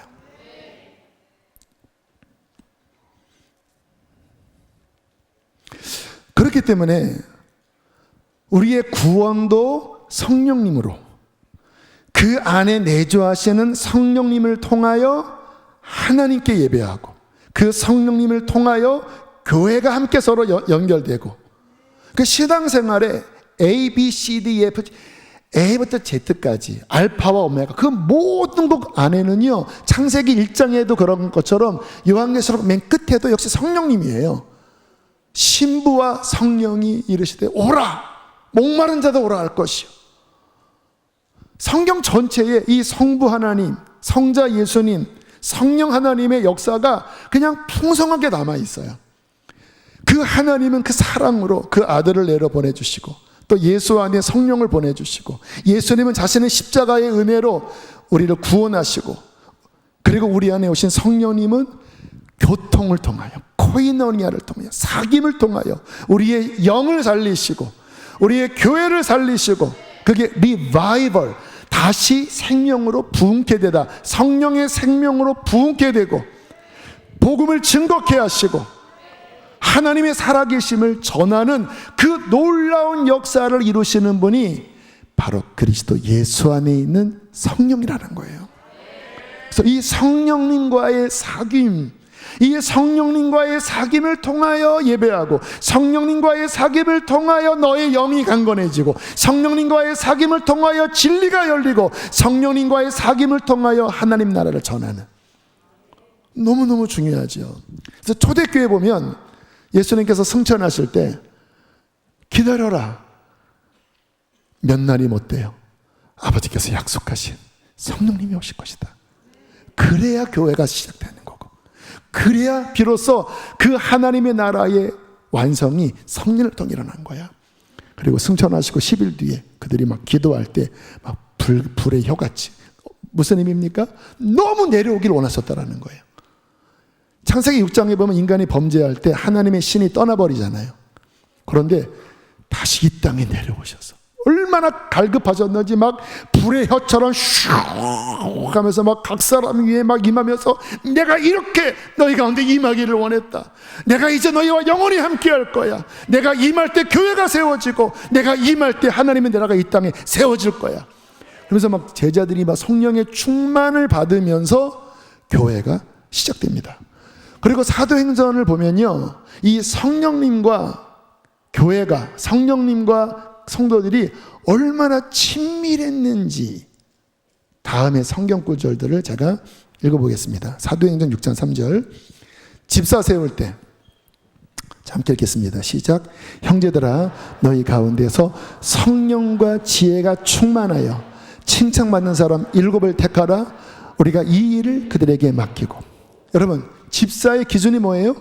그렇기 때문에 우리의 구원도 성령님으로, 그 안에 내주하시는 성령님을 통하여 하나님께 예배하고, 그 성령님을 통하여 교회가 함께 서로 연결되고, 그 신앙생활에 A, B, C, D, F, A부터 Z까지 알파와 오메가 그 모든 것 안에는요, 창세기 1장에도 그런 것처럼 요한계시록 맨 끝에도 역시 성령님이에요. 신부와 성령이 이르시되 오라, 목마른 자도 오라 할 것이요. 성경 전체에 이 성부 하나님, 성자 예수님, 성령 하나님의 역사가 그냥 풍성하게 남아있어요. 그 하나님은 그 사랑으로 그 아들을 내려 보내주시고, 또 예수 안에 성령을 보내주시고, 예수님은 자신의 십자가의 은혜로 우리를 구원하시고, 그리고 우리 안에 오신 성령님은 교통을 통하여 코이노니아를 통하여, 사귐을 통하여 우리의 영을 살리시고 우리의 교회를 살리시고, 그게 리바이벌, 다시 생명으로 부흥케 되다, 성령의 생명으로 부흥케 되고 복음을 증거케 하시고 하나님의 살아계심을 전하는 그 놀라운 역사를 이루시는 분이 바로 그리스도 예수 안에 있는 성령이라는 거예요. 그래서 이 성령님과의 사귐, 이 성령님과의 사귐을 통하여 예배하고, 성령님과의 사귐을 통하여 너의 영이 강건해지고, 성령님과의 사귐을 통하여 진리가 열리고, 성령님과의 사귐을 통하여 하나님 나라를 전하는, 너무너무 중요하죠. 그래서 초대교회 보면 예수님께서 승천하실 때 기다려라, 몇 날이 못 돼요. 아버지께서 약속하신 성령님이 오실 것이다. 그래야 교회가 시작되는 거고, 그래야 비로소 그 하나님의 나라의 완성이 성령을 통해 일어난 거야. 그리고 승천하시고 10일 뒤에 그들이 막 기도할 때 막 불의 혀같이, 무슨 의미입니까? 너무 내려오길 원하셨다라는 거예요. 창세기 6장에 보면 인간이 범죄할 때 하나님의 신이 떠나버리잖아요. 그런데 다시 이 땅에 내려오셔서 얼마나 갈급하셨는지 막 불의 혀처럼 슉 하면서 막 각 사람 위에 막 임하면서, 내가 이렇게 너희 가운데 임하기를 원했다. 내가 이제 너희와 영원히 함께 할 거야. 내가 임할 때 교회가 세워지고, 내가 임할 때 하나님의 나라가 이 땅에 세워질 거야. 그러면서 막 제자들이 막 성령의 충만을 받으면서 교회가 시작됩니다. 그리고 사도행전을 보면요, 이 성령님과 교회가, 성령님과 성도들이 얼마나 친밀했는지 다음에 성경 구절들을 제가 읽어보겠습니다. 사도행전 6장 3절, 집사 세울 때, 함께 읽겠습니다. 시작. 형제들아, 너희 가운데서 성령과 지혜가 충만하여 칭찬받는 사람 7을 택하라. 우리가 이 일을 그들에게 맡기고. 여러분, 집사의 기준이 뭐예요?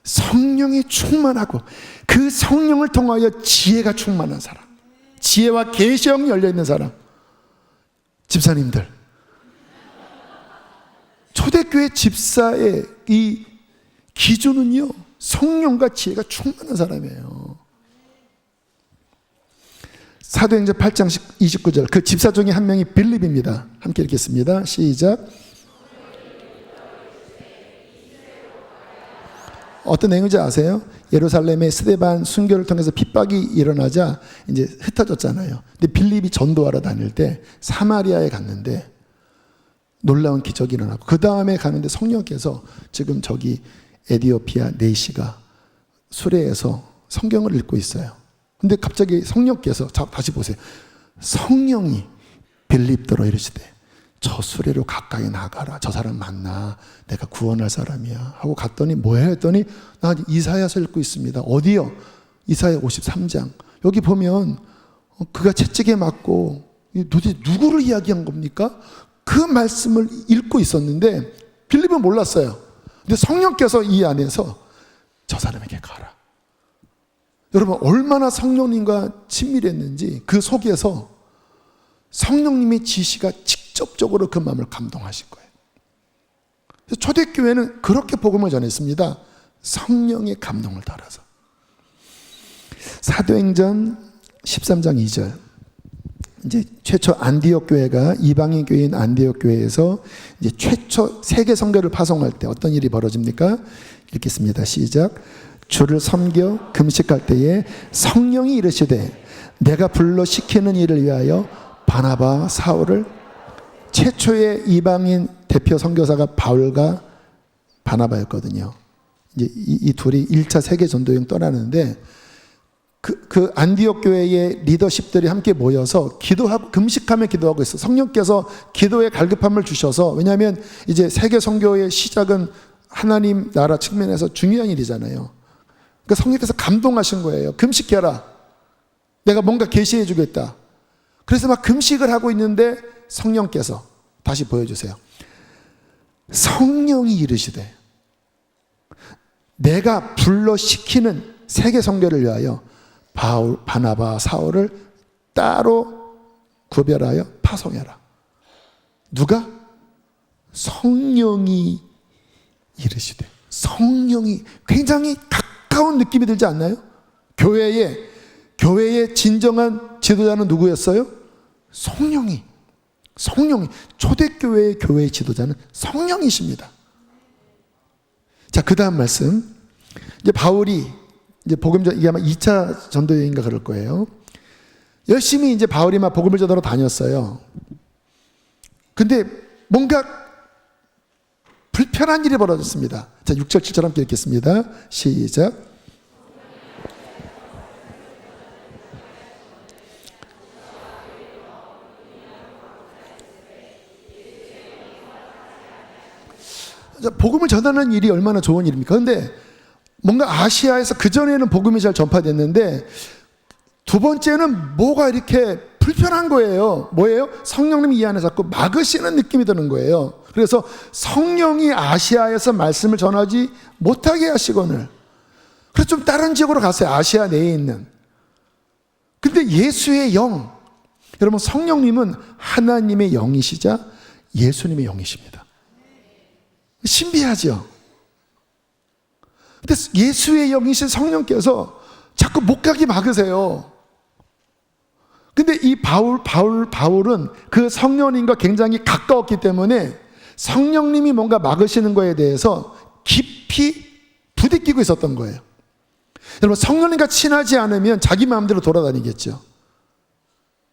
성령이 충만하고 그 성령을 통하여 지혜가 충만한 사람, 지혜와 계시형이 열려있는 사람. 집사님들, 초대교회 집사의 이 기준은요, 성령과 지혜가 충만한 사람이에요. 사도행전 8장 29절, 그 집사 중에 한 명이 빌립입니다. 함께 읽겠습니다. 시작. 어떤 내용인지 아세요? 예루살렘의 스데반 순교를 통해서 핍박이 일어나자 이제 흩어졌잖아요. 근데 빌립이 전도하러 다닐 때 사마리아에 갔는데 놀라운 기적이 일어나고, 그 다음에 가는데 성령께서 지금 저기 에디오피아 네이시가 수레에서 성경을 읽고 있어요. 근데 갑자기 성령께서, 다시 보세요. 성령이 빌립더러 이르시되 저 수레로 가까이 나가라. 저 사람 만나. 내가 구원할 사람이야. 하고 갔더니 뭐야 했더니, 나 이사야서 읽고 있습니다. 어디요? 이사야 53장. 여기 보면 그가 채찍에 맞고, 도대체 누구를 이야기한 겁니까? 그 말씀을 읽고 있었는데 빌립은 몰랐어요. 근데 성령께서 이 안에서 저 사람에게 가라. 여러분, 얼마나 성령님과 친밀했는지 그 속에서 성령님의 지시가 직접적으로 그 마음을 감동하신 거예요. 그래서 초대교회는 그렇게 복음을 전했습니다. 성령의 감동을 따라서. 사도행전 13장 2절, 이제 최초 안디옥 교회가 이방인 교회인 안디옥 교회에서 이제 최초 세계 선교를 파송할 때 어떤 일이 벌어집니까? 읽겠습니다. 시작. 주를 섬겨 금식할 때에 성령이 이르시되 내가 불러 시키는 일을 위하여 바나바 사울을, 최초의 이방인 대표 선교사가 바울과 바나바였거든요. 이제 이 둘이 1차 세계 전도여행 떠나는데 그 안디옥 교회의 리더십들이 함께 모여서 기도하고 금식하며 기도하고 있어. 성령께서 기도에 갈급함을 주셔서, 왜냐하면 이제 세계 선교의 시작은 하나님 나라 측면에서 중요한 일이잖아요. 그러니까 성령께서 감동하신 거예요. 금식해라. 내가 뭔가 계시해 주겠다. 그래서 막 금식을 하고 있는데 성령께서, 다시 보여주세요. 성령이 이르시되 내가 불러 시키는 세계 선교를 위하여 바울, 바나바, 사울을 따로 구별하여 파송해라. 누가? 성령이 이르시되. 성령이 굉장히 가까운 느낌이 들지 않나요? 교회의 진정한 지도자는 누구였어요? 성령이 초대교회의 교회의 지도자는 성령이십니다. 자, 그 다음 말씀. 이제 바울이 이제 이게 아마 2차 전도 여행인가 그럴 거예요. 열심히 이제 바울이 막 복음을 전하러 다녔어요. 근데 뭔가 불편한 일이 벌어졌습니다. 자, 6절 7절 함께 읽겠습니다. 시작. 복음을 전하는 일이 얼마나 좋은 일입니까? 그런데 뭔가 아시아에서 그전에는 복음이 잘 전파됐는데 두 번째는 뭐가 이렇게 불편한 거예요. 뭐예요? 성령님이 이 안에 자꾸 막으시는 느낌이 드는 거예요. 그래서 성령이 아시아에서 말씀을 전하지 못하게 하시거늘, 그래서 좀 다른 지역으로 갔어요. 아시아 내에 있는. 근데 예수의 영, 여러분 성령님은 하나님의 영이시자 예수님의 영이십니다. 신비하죠. 근데 예수의 영이신 성령께서 자꾸 못 가게 막으세요. 근데 이 바울은 그 성령님과 굉장히 가까웠기 때문에 성령님이 뭔가 막으시는 거에 대해서 깊이 부대끼고 있었던 거예요. 여러분 성령님과 친하지 않으면 자기 마음대로 돌아다니겠죠.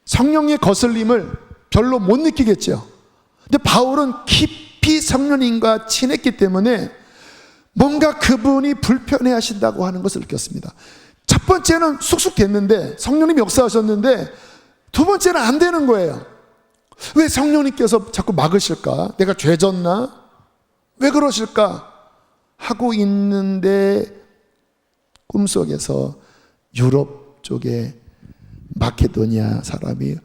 성령의 거슬림을 별로 못 느끼겠죠. 근데 바울은 깊이 성령님과 친했기 때문에 뭔가 그분이 불편해 하신다고 하는 것을 느꼈습니다. 첫 번째는 쑥쑥 됐는데, 성령님이 역사하셨는데, 두 번째는 안 되는 거예요. 왜 성령님께서 자꾸 막으실까? 내가 죄졌나? 왜 그러실까? 하고 있는데 꿈속에서 유럽 쪽에 마케도니아 사람이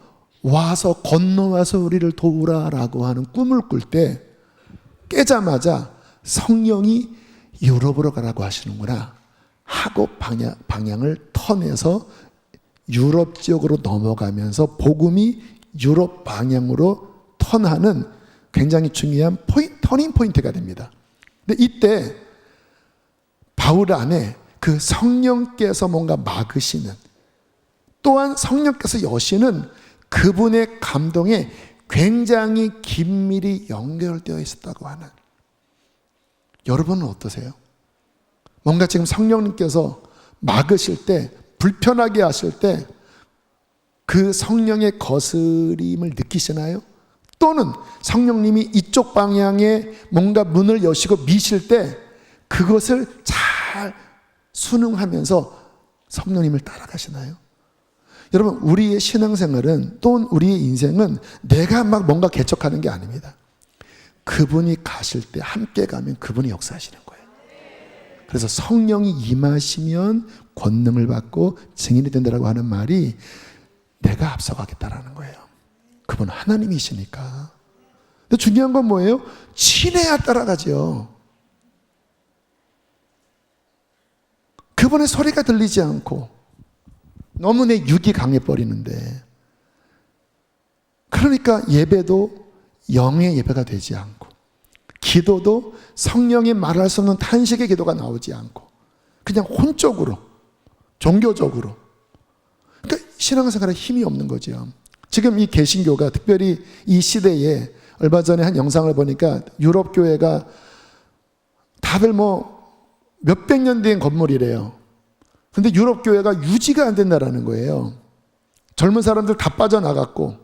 와서 건너와서 우리를 도우라라고 하는 꿈을 꿀 때 깨자마자 성령이 유럽으로 가라고 하시는구나 하고 방향을 터내서 유럽 지역으로 넘어가면서 복음이 유럽 방향으로 턴하는 굉장히 중요한 터닝 포인트가 됩니다. 근데 이때 바울 안에 그 성령께서 뭔가 막으시는, 또한 성령께서 여시는 그분의 감동에 굉장히 긴밀히 연결되어 있었다고 하는. 여러분은 어떠세요? 뭔가 지금 성령님께서 막으실 때, 불편하게 하실 때 그 성령의 거스림을 느끼시나요? 또는 성령님이 이쪽 방향에 뭔가 문을 여시고 미실 때 그것을 잘 순응하면서 성령님을 따라가시나요? 여러분, 우리의 신앙생활은, 또는 우리의 인생은 내가 막 뭔가 개척하는 게 아닙니다. 그분이 가실 때 함께 가면 그분이 역사하시는 거예요. 그래서 성령이 임하시면 권능을 받고 증인이 된다라고 하는 말이 내가 앞서가겠다라는 거예요. 그분은 하나님이시니까. 근데 중요한 건 뭐예요? 친해야 따라가죠. 그분의 소리가 들리지 않고 너무 내 육이 강해버리는데, 그러니까 예배도 영의 예배가 되지 않고, 기도도 성령이 말할 수 없는 탄식의 기도가 나오지 않고 그냥 혼적으로, 종교적으로, 그러니까 신앙생활에 힘이 없는 거죠. 지금 이 개신교가 특별히 이 시대에, 얼마 전에 한 영상을 보니까 유럽 교회가 다들 뭐 몇백 년 된 건물이래요. 근데 유럽 교회가 유지가 안 된다라는 거예요. 젊은 사람들 다 빠져나갔고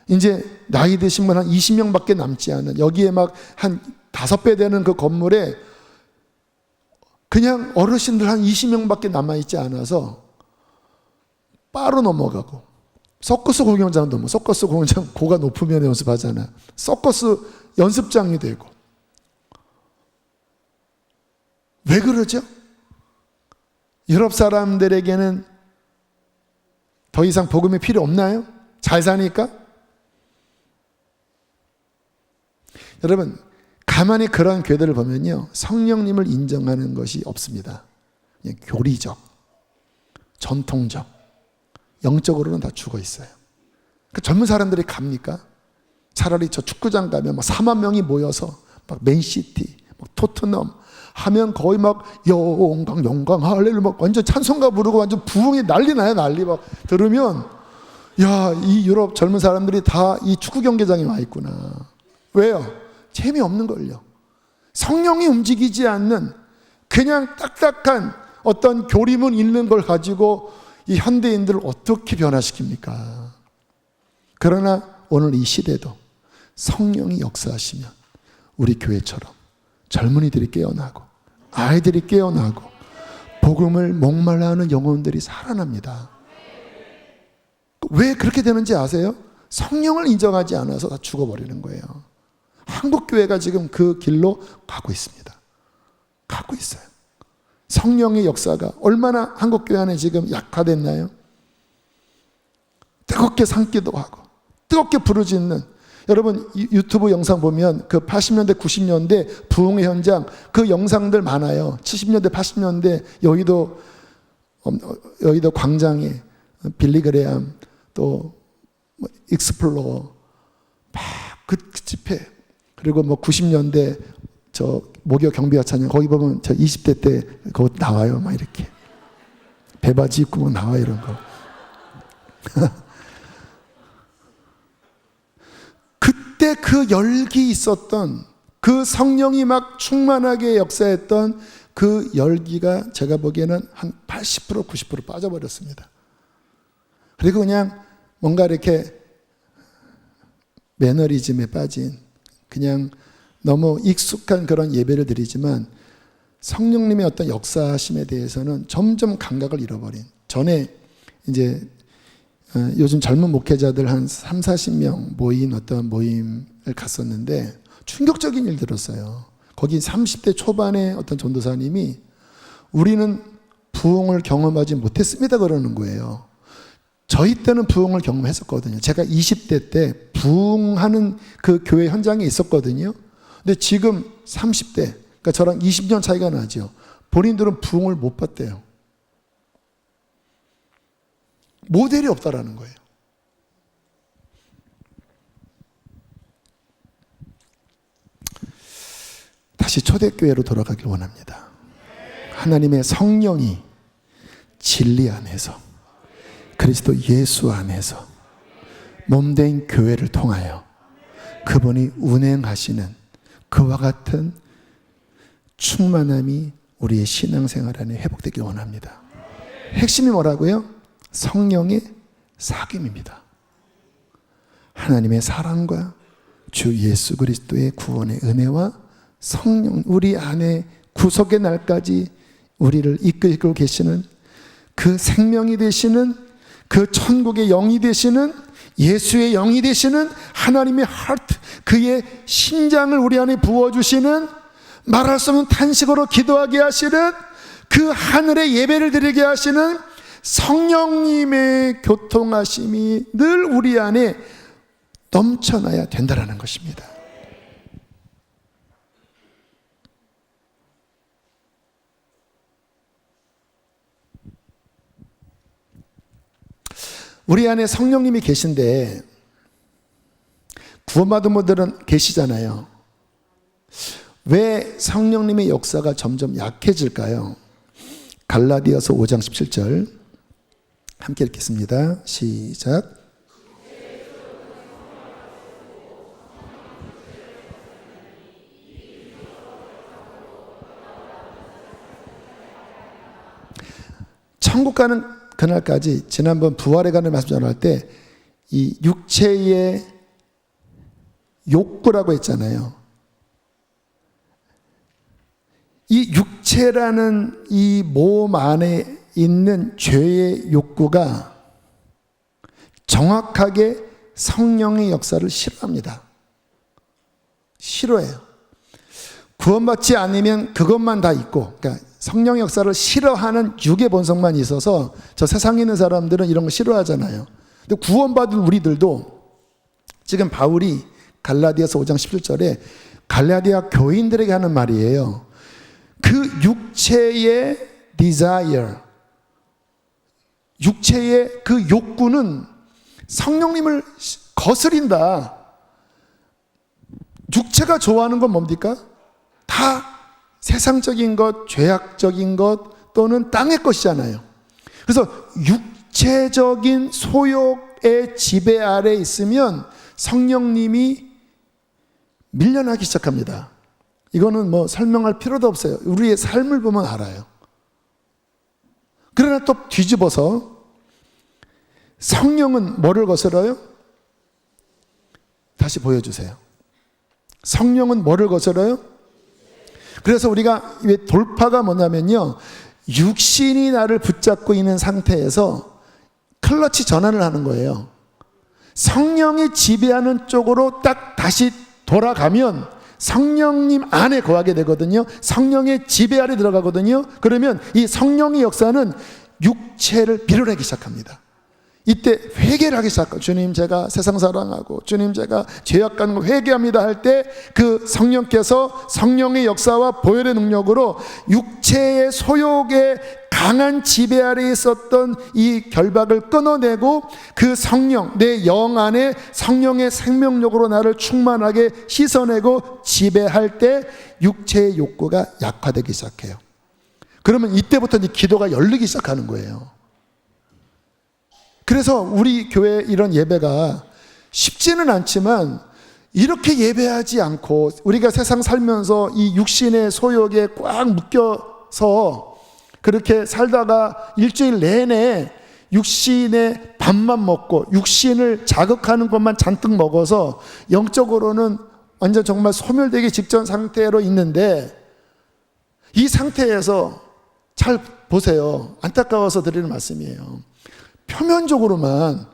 이제 나이 드신 분 한 20명밖에 남지 않은, 여기에 막 한 5배 되는 그 건물에 그냥 어르신들 한 20명밖에 남아있지 않아서 바로 넘어가고, 서커스 공연장도 뭐, 서커스 공연장 고가 높으면 연습하잖아. 서커스 연습장이 되고. 왜 그러죠? 유럽 사람들에게는 더 이상 복음이 필요 없나요? 잘 사니까? 여러분, 가만히 그런 교회들을 보면요, 성령님을 인정하는 것이 없습니다. 그냥 교리적, 전통적, 영적으로는 다 죽어 있어요. 그 젊은 사람들이 갑니까? 차라리 저 축구장 가면 막 4만 명이 모여서 막 맨시티, 토트넘 하면 거의 막 영광 할렐루야 막 완전 찬송가 부르고 완전 부흥이 난리 나요. 난리 막 들으면 야, 이 유럽 젊은 사람들이 다 이 축구 경기장에 와 있구나. 왜요? 재미없는 걸요. 성령이 움직이지 않는 그냥 딱딱한 어떤 교리문 읽는 걸 가지고 이 현대인들을 어떻게 변화시킵니까? 그러나 오늘 이 시대도 성령이 역사하시면 우리 교회처럼 젊은이들이 깨어나고 아이들이 깨어나고 복음을 목말라 하는 영혼들이 살아납니다. 왜 그렇게 되는지 아세요? 성령을 인정하지 않아서 다 죽어버리는 거예요. 한국교회가 지금 그 길로 가고 있습니다. 가고 있어요. 성령의 역사가 얼마나 한국교회 안에 지금 약화됐나요? 뜨겁게 삼기도 하고 뜨겁게 부르짖는, 여러분 유튜브 영상 보면 그 80년대 90년대 부흥의 현장 그 영상들 많아요. 70년대 80년대 여의도 광장에 빌리그레암 또 익스플로어 막 그 집회, 그리고 뭐 90년대 저 목요 경비와 찬양 거기 보면 저 20대 때 그거 나와요. 막 이렇게 배바지 입고 막 나와 이런 거. 그때 그 열기 있었던 그 성령이 막 충만하게 역사했던 그 열기가 제가 보기에는 한 80% 90% 빠져버렸습니다. 그리고 그냥 뭔가 이렇게 매너리즘에 빠진 그냥 너무 익숙한 그런 예배를 드리지만 성령님의 어떤 역사심에 대해서는 점점 감각을 잃어버린, 전에 이제 요즘 젊은 목회자들 한 3, 40명 모인 어떤 모임을 갔었는데 충격적인 일 들었어요. 거기 30대 초반의 어떤 전도사님이 우리는 부흥을 경험하지 못했습니다 그러는 거예요. 저희 때는 부흥을 경험했었거든요. 제가 20대 때 부흥하는 그 교회 현장에 있었거든요. 근데 지금 30대, 그러니까 저랑 20년 차이가 나죠. 본인들은 부흥을 못 봤대요. 모델이 없다라는 거예요. 다시 초대교회로 돌아가길 원합니다. 하나님의 성령이 진리 안에서 그리스도 예수 안에서 몸된 교회를 통하여 그분이 운행하시는 그와 같은 충만함이 우리의 신앙생활 안에 회복되길 원합니다. 핵심이 뭐라고요? 성령의 사귐입니다. 하나님의 사랑과 주 예수 그리스도의 구원의 은혜와 성령, 우리 안에 구속의 날까지 우리를 이끌고 계시는 그 생명이 되시는 그 천국의 영이 되시는 예수의 영이 되시는 하나님의 하트, 그의 심장을 우리 안에 부어주시는, 말할 수 없는 탄식으로 기도하게 하시는, 그 하늘의 예배를 드리게 하시는 성령님의 교통하심이 늘 우리 안에 넘쳐나야 된다는 것입니다. 우리 안에 성령님이 계신데 구원받은 분들은 계시잖아요. 왜 성령님의 역사가 점점 약해질까요? 갈라디아서 5장 17절 함께 읽겠습니다. 시작. 천국 가는 그날까지, 지난번 부활에 관한 말씀 전할 때 이 육체의 욕구라고 했잖아요. 이 육체라는 이 몸 안에 있는 죄의 욕구가 정확하게 성령의 역사를 싫어합니다. 싫어해요. 구원받지 않으면 그것만 다 있고, 그러니까 성령의 역사를 싫어하는 육의 본성만 있어서 저 세상에 있는 사람들은 이런 거 싫어하잖아요. 근데 구원받은 우리들도 지금 바울이 갈라디아서 5장 17절에 갈라디아 교인들에게 하는 말이에요. 그 육체의 desire, 육체의 그 욕구는 성령님을 거스린다. 육체가 좋아하는 건 뭡니까? 다 세상적인 것, 죄악적인 것 또는 땅의 것이잖아요. 그래서 육체적인 소욕의 지배 아래 있으면 성령님이 밀려나기 시작합니다. 이거는 뭐 설명할 필요도 없어요. 우리의 삶을 보면 알아요. 그러나 또 뒤집어서 성령은 뭐를 거스러요? 다시 보여주세요. 성령은 뭐를 거스러요? 그래서 우리가 돌파가 뭐냐면요, 육신이 나를 붙잡고 있는 상태에서 클러치 전환을 하는 거예요. 성령이 지배하는 쪽으로 딱 다시 돌아가면 성령님 안에 거하게 되거든요. 성령의 지배 아래 들어가거든요. 그러면 이 성령의 역사는 육체를 밀어내기 시작합니다. 이때 회개를 하기 시작하고, 주님 제가 세상 사랑하고 주님 제가 죄악하는 거 회개합니다 할 때 그 성령께서 성령의 역사와 보혈의 능력으로 육체의 소욕에 강한 지배 아래에 있었던 이 결박을 끊어내고 그 성령, 내 영 안에 성령의 생명력으로 나를 충만하게 씻어내고 지배할 때 육체의 욕구가 약화되기 시작해요. 그러면 이때부터 이 기도가 열리기 시작하는 거예요. 그래서 우리 교회 이런 예배가 쉽지는 않지만 이렇게 예배하지 않고 우리가 세상 살면서 이 육신의 소욕에 꽉 묶여서 그렇게 살다가 일주일 내내 육신의 밥만 먹고 육신을 자극하는 것만 잔뜩 먹어서 영적으로는 완전 정말 소멸되기 직전 상태로 있는데, 이 상태에서 잘 보세요. 안타까워서 드리는 말씀이에요. 표면적으로만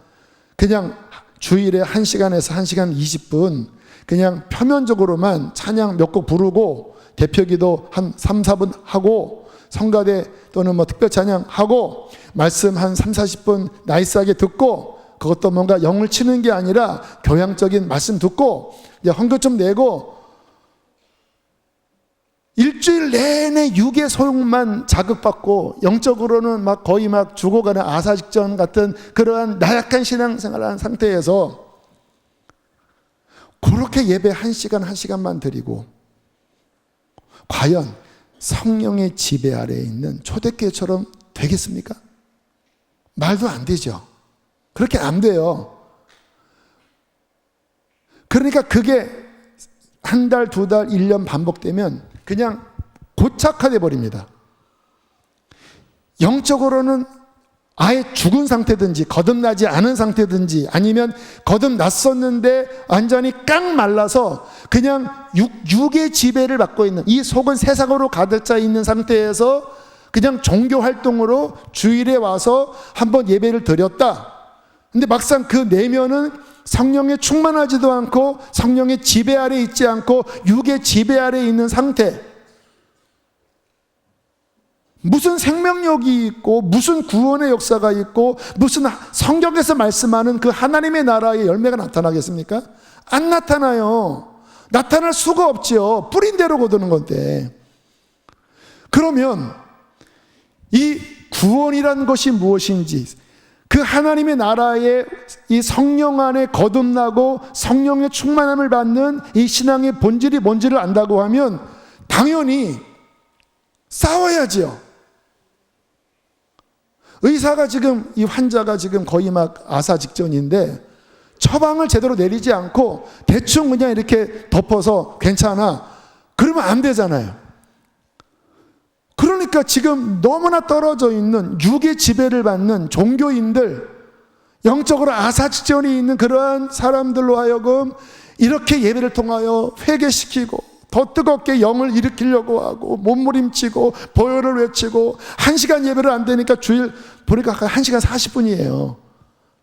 그냥 주일에 1시간에서 1시간 20분 그냥 표면적으로만 찬양 몇 곡 부르고 대표기도 한 3, 4분 하고 성가대 또는 뭐 특별 찬양하고 말씀 한 3, 40분 나이스하게 듣고, 그것도 뭔가 영을 치는 게 아니라 교양적인 말씀 듣고 헌금 좀 내고 일주일 내내 육의 소욕만 자극받고 영적으로는 막 거의 막 죽어가는 아사직전 같은 그러한 나약한 신앙생활을 한 상태에서 그렇게 예배 1시간 1시간만 드리고 과연 성령의 지배 아래에 있는 초대교회처럼 되겠습니까? 말도 안 되죠. 그렇게 안 돼요. 그러니까 그게 한 달, 두 달, 1년 반복되면 그냥 고착화돼 버립니다. 영적으로는 아예 죽은 상태든지 거듭나지 않은 상태든지 아니면 거듭났었는데 완전히 깡 말라서 그냥 육의 지배를 받고 있는, 이 속은 세상으로 가득 차 있는 상태에서 그냥 종교 활동으로 주일에 와서 한번 예배를 드렸다. 근데 막상 그 내면은 성령에 충만하지도 않고 성령의 지배 아래 있지 않고 육의 지배 아래 있는 상태. 무슨 생명력이 있고 무슨 구원의 역사가 있고 무슨 성경에서 말씀하는 그 하나님의 나라의 열매가 나타나겠습니까? 안 나타나요. 나타날 수가 없죠. 뿌린 대로 거두는 건데. 그러면 이 구원이란 것이 무엇인지, 그 하나님의 나라의 이 성령 안에 거듭나고 성령의 충만함을 받는 이 신앙의 본질이 뭔지를 안다고 하면 당연히 싸워야지요. 의사가 지금 이 환자가 지금 거의 막 아사 직전인데 처방을 제대로 내리지 않고 대충 그냥 이렇게 덮어서 괜찮아, 그러면 안 되잖아요. 그러니까 지금 너무나 떨어져 있는 육의 지배를 받는 종교인들, 영적으로 아사 직전이 있는 그러한 사람들로 하여금 이렇게 예배를 통하여 회개시키고 더 뜨겁게 영을 일으키려고 하고 몸부림치고 보혈을 외치고 1시간 예배를 안 되니까 주일 보니까 1시간 40분이에요.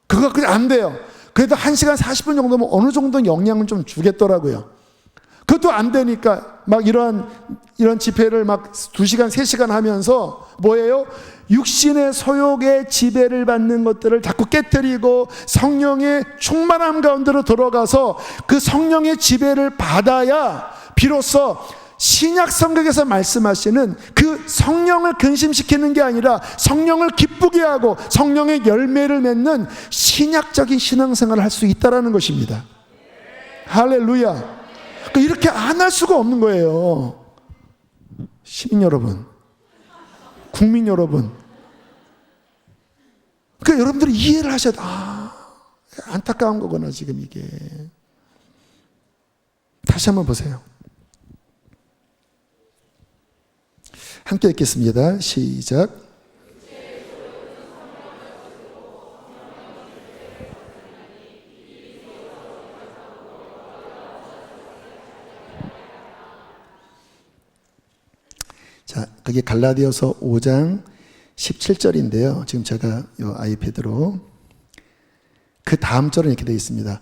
그거 그냥 안 돼요. 그래도 1시간 40분 정도면 어느 정도 영향을 좀 주겠더라고요. 그것도 안 되니까 막 이런 집회를 막 2시간 3시간 하면서 뭐예요? 육신의 소욕의 지배를 받는 것들을 자꾸 깨뜨리고 성령의 충만함 가운데로 들어가서 그 성령의 지배를 받아야 비로소 신약 성경에서 말씀하시는 그 성령을 근심시키는 게 아니라 성령을 기쁘게 하고 성령의 열매를 맺는 신약적인 신앙생활을 할 수 있다는 것입니다. 할렐루야. 이렇게 안 할 수가 없는 거예요. 시민 여러분, 국민 여러분, 그러니까 여러분들이 이해를 하셔야 돼. 안타까운 거구나 지금 이게. 다시 한번 보세요. 함께 읽겠습니다. 시작. 자, 그게 갈라디아서 5장 17절인데요. 지금 제가 이 아이패드로 그 다음 절은 이렇게 되어 있습니다.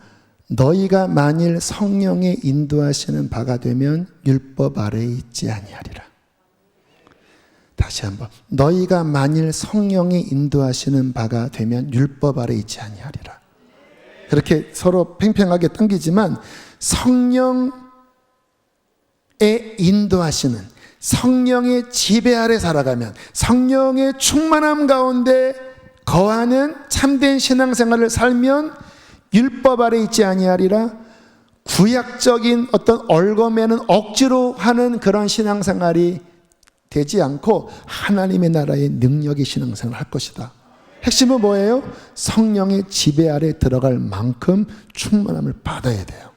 너희가 만일 성령의 인도하시는 바가 되면 율법 아래에 있지 아니하리라. 다시 한번. 너희가 만일 성령의 인도하시는 바가 되면 율법 아래에 있지 아니하리라. 그렇게 서로 팽팽하게 당기지만 성령의 인도하시는, 성령의 지배 아래 살아가면, 성령의 충만함 가운데 거하는 참된 신앙생활을 살면 율법 아래 있지 아니하리라. 구약적인 어떤 얽어매는 억지로 하는 그런 신앙생활이 되지 않고 하나님의 나라의 능력의 신앙생활을 할 것이다. 핵심은 뭐예요? 성령의 지배 아래 들어갈 만큼 충만함을 받아야 돼요.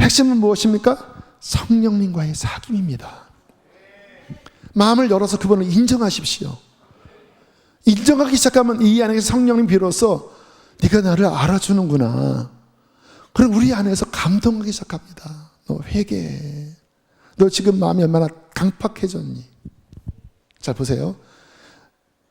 핵심은 무엇입니까? 성령님과의 사귐입니다. 마음을 열어서 그분을 인정하십시오. 인정하기 시작하면 이 안에서 성령님 비로소 네가 나를 알아주는구나. 그럼 우리 안에서 감동하기 시작합니다. 너 회개해. 너 지금 마음이 얼마나 강팍해졌니? 잘 보세요.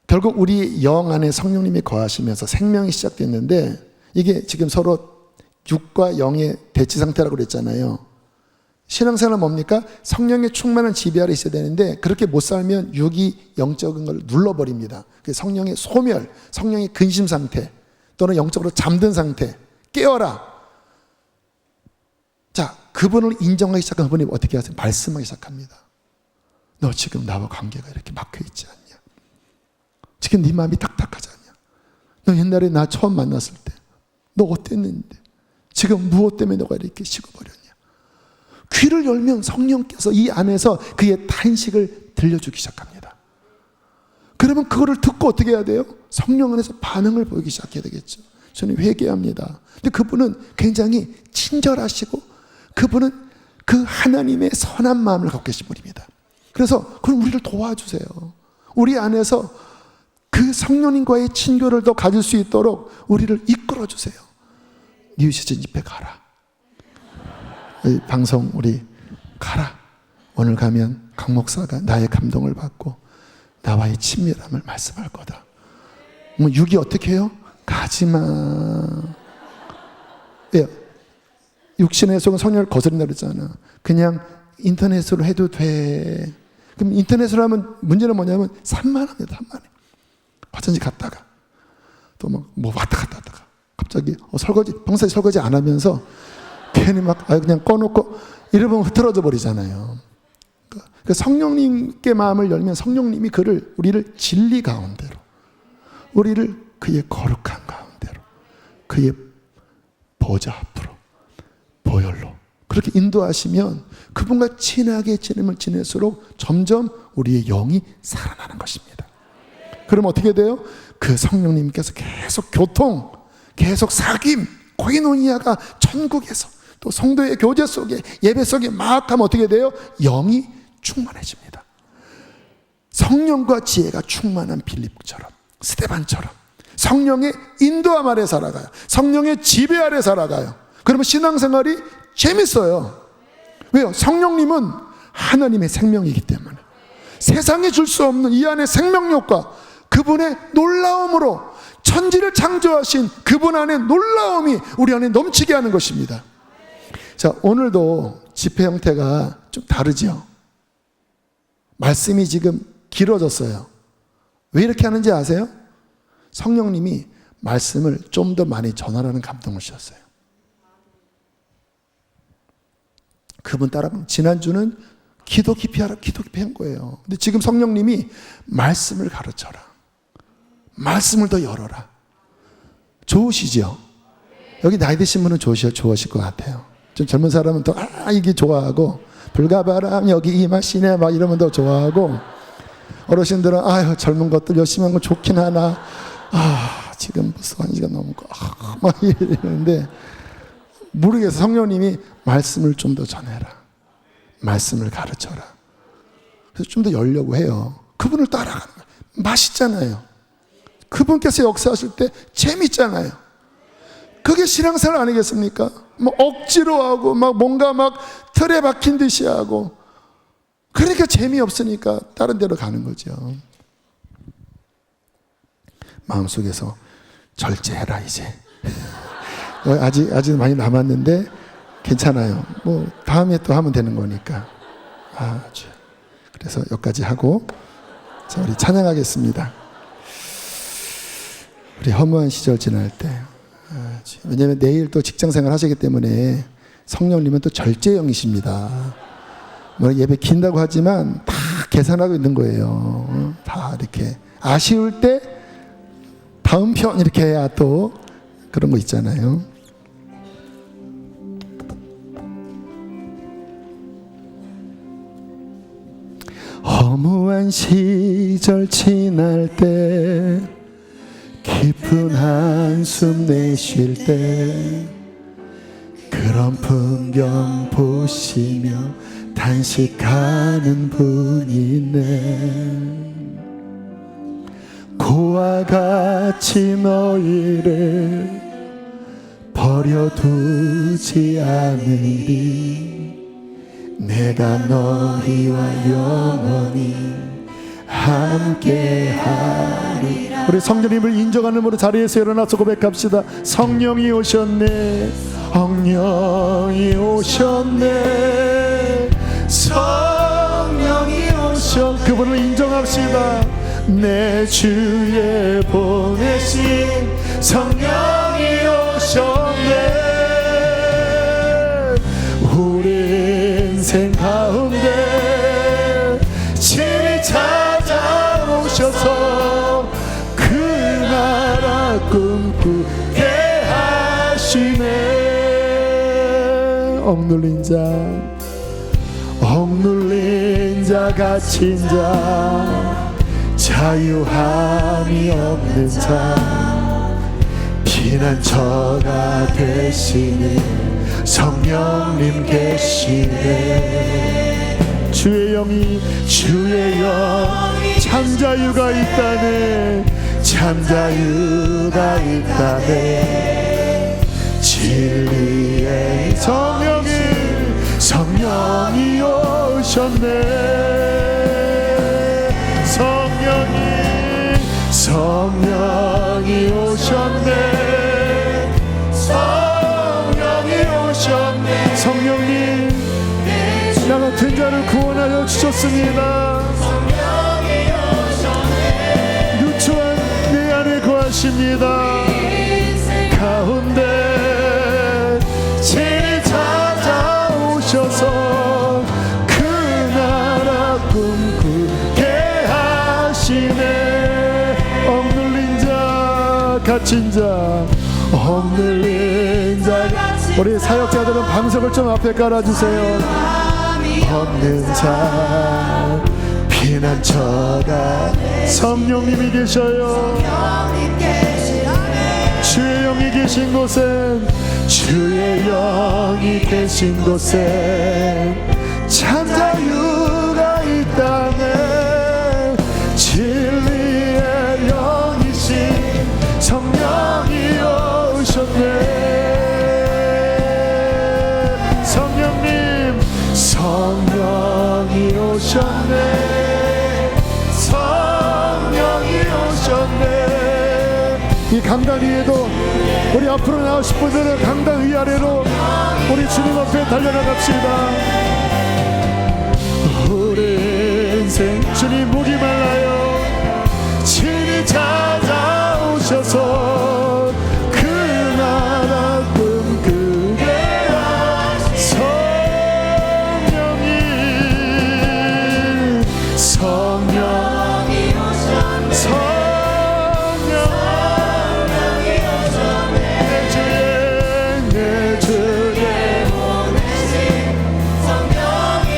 결국 우리 영 안에 성령님이 거하시면서 생명이 시작됐는데 이게 지금 서로 육과 영의 대치 상태라고 그랬잖아요. 신앙생활은 뭡니까? 성령의 충만한 지배 아래 있어야 되는데 그렇게 못 살면 육이 영적인 걸 눌러버립니다. 성령의 소멸, 성령의 근심 상태 또는 영적으로 잠든 상태, 깨어라. 자, 그분을 인정하기 시작한 그분이 어떻게 하세요? 말씀하기 시작합니다. 너 지금 나와 관계가 이렇게 막혀있지 않냐? 지금 네 마음이 탁탁하지 않냐? 너 옛날에 나 처음 만났을 때 너 어땠는데 지금 무엇 때문에 너가 이렇게 식어버렸냐? 귀를 열면 성령께서 이 안에서 그의 탄식을 들려주기 시작합니다. 그러면 그거를 듣고 어떻게 해야 돼요? 성령 안에서 반응을 보이기 시작해야 되겠죠. 저는 회개합니다. 근데 그분은 굉장히 친절하시고 그분은 그 하나님의 선한 마음을 갖고 계신 분입니다. 그래서 그럼 우리를 도와주세요. 우리 안에서 그 성령님과의 친교를 더 가질 수 있도록 우리를 이끌어주세요. 뉴시즌 집회 가라. 방송 우리 가라. 오늘 가면 강 목사가 나의 감동을 받고 나와의 친밀함을 말씀할 거다. 뭐 육이 어떻게 해요? 가지마. 예. 육신의 속은 성령을 거스른다 그랬잖아. 그냥 인터넷으로 해도 돼. 그럼 인터넷으로 하면 문제는 뭐냐면 산만합니다. 산만해. 화장실 갔다가 또 뭐 왔다 갔다 하다가 갑자기 설거지 평소에 설거지 안 하면서 괜히 막 그냥 꺼놓고 이러면 흐트러져 버리잖아요. 그러니까 성령님께 마음을 열면 성령님이 우리를 진리 가운데로, 우리를 그의 거룩한 가운데로, 그의 보좌 앞으로, 보혈로 그렇게 인도하시면 그분과 친하게 지낼수록 점점 우리의 영이 살아나는 것입니다. 그럼 어떻게 돼요? 그 성령님께서 계속 교통, 계속 사귐, 코이노니아가 천국에서 또 성도의 교제 속에 예배 속에 막 하면 어떻게 돼요? 영이 충만해집니다. 성령과 지혜가 충만한 빌립처럼, 스데반처럼 성령의 인도함 아래 살아가요. 성령의 지배 아래 살아가요. 그러면 신앙생활이 재밌어요. 왜요? 성령님은 하나님의 생명이기 때문에 세상에 줄 수 없는 이 안에 생명력과 그분의 놀라움으로 천지를 창조하신 그분 안에 놀라움이 우리 안에 넘치게 하는 것입니다. 자, 오늘도 집회 형태가 좀 다르죠. 말씀이 지금 길어졌어요. 왜 이렇게 하는지 아세요? 성령님이 말씀을 좀 더 많이 전하라는 감동을 주셨어요. 그분 따라가면 지난주는 기도 깊이 하라, 기도 깊이 한 거예요. 근데 지금 성령님이 말씀을 가르쳐라. 말씀을 더 열어라. 좋으시죠? 여기 나이 드신 분은 좋으실 것 같아요. 좀 젊은 사람은 더 이게 좋아하고 불가바람 여기 임하시네 막 이러면 더 좋아하고, 어르신들은 아유 젊은 것들 열심히 하는 건 좋긴 하나 지금 벌써 1시간 넘고 막 이러는데, 모르겠어. 성령님이 말씀을 좀 더 전해라, 말씀을 가르쳐라. 그래서 좀 더 열려고 해요. 그분을 따라가는 거예요. 맛있잖아요. 그분께서 역사하실 때 재밌잖아요. 그게 신앙생활 아니겠습니까? 뭐 억지로 하고 막 뭔가 막 틀에 박힌 듯이 하고, 그러니까 재미없으니까 다른 데로 가는 거죠. 마음속에서 절제해라 이제. 아직 많이 남았는데 괜찮아요. 뭐 다음에 또 하면 되는 거니까. 그래서 여기까지 하고, 자, 우리 찬양하겠습니다. 우리 허무한 시절 지날 때. 왜냐하면 내일 또 직장생활 하시기 때문에 성령님은 또 절제형이십니다. 뭐 예배 긴다고 하지만 다 계산하고 있는 거예요. 다 이렇게 아쉬울 때 다음 편 이렇게 해야 또 그런 거 있잖아요. 허무한 시절 지날 때, 깊은 한숨 내쉴 때, 그런 풍경 보시며 단식하는 분이 있네. 고와 같이 너희를 버려두지 않으리. 내가 너희와 영원히 함께하리. 우리 성령님을 인정하는 으로 자리에서 일어나서 고백합시다. 성령이 오셨네, 성령이 오셨네, 성령이 오셨네. 그분을 인정합시다. 내 주에 보내신 성령이 오셨네. 우리 인생 가운데 친히 찾아오셔서 그 나라 꿈꾸게 하시네. 억눌린 자 갇힌 자, 자유함이 없는 자, 피난처가 되시는 성령님 계시네. 주의 영이 참자유가 있다네, 참자유가 있다네. 진리의 성령이 오셨네. 성령이 오셨네. 성령이 오셨네. 성령님, 나 같은 자를 구원하여 주셨습니다. 성령이 오셨네. 누추한 내 안에 거하십니다. 가운데 친히 찾아오셔서 그 나라 꿈꾸게 하시네. 억눌린 자 갇힌 자, 억눌린 자. 우리 사역자들은 방석을 좀 앞에 깔아주세요. 없는 자, 피난처가 성령님이 계셔요. 주의 영이 계신 곳엔, 주의 영이 계신 곳엔 참자유가 있다네. 진리의 영이신 성령이 오셨네. 성령이 오셨네. 성령이 오셨네. 이 강단 위에도 우리 앞으로 나오실 분들은 강단 위아래로 우리 주님 앞에 달려나갑시다. 우리 인생 주님 목이 말라요. 친히 찾아오셔서 그 나라 꿈꾸게 하시네. 성령이 오셨네. 성령이 오셨네. 내 주에 보내신 성령이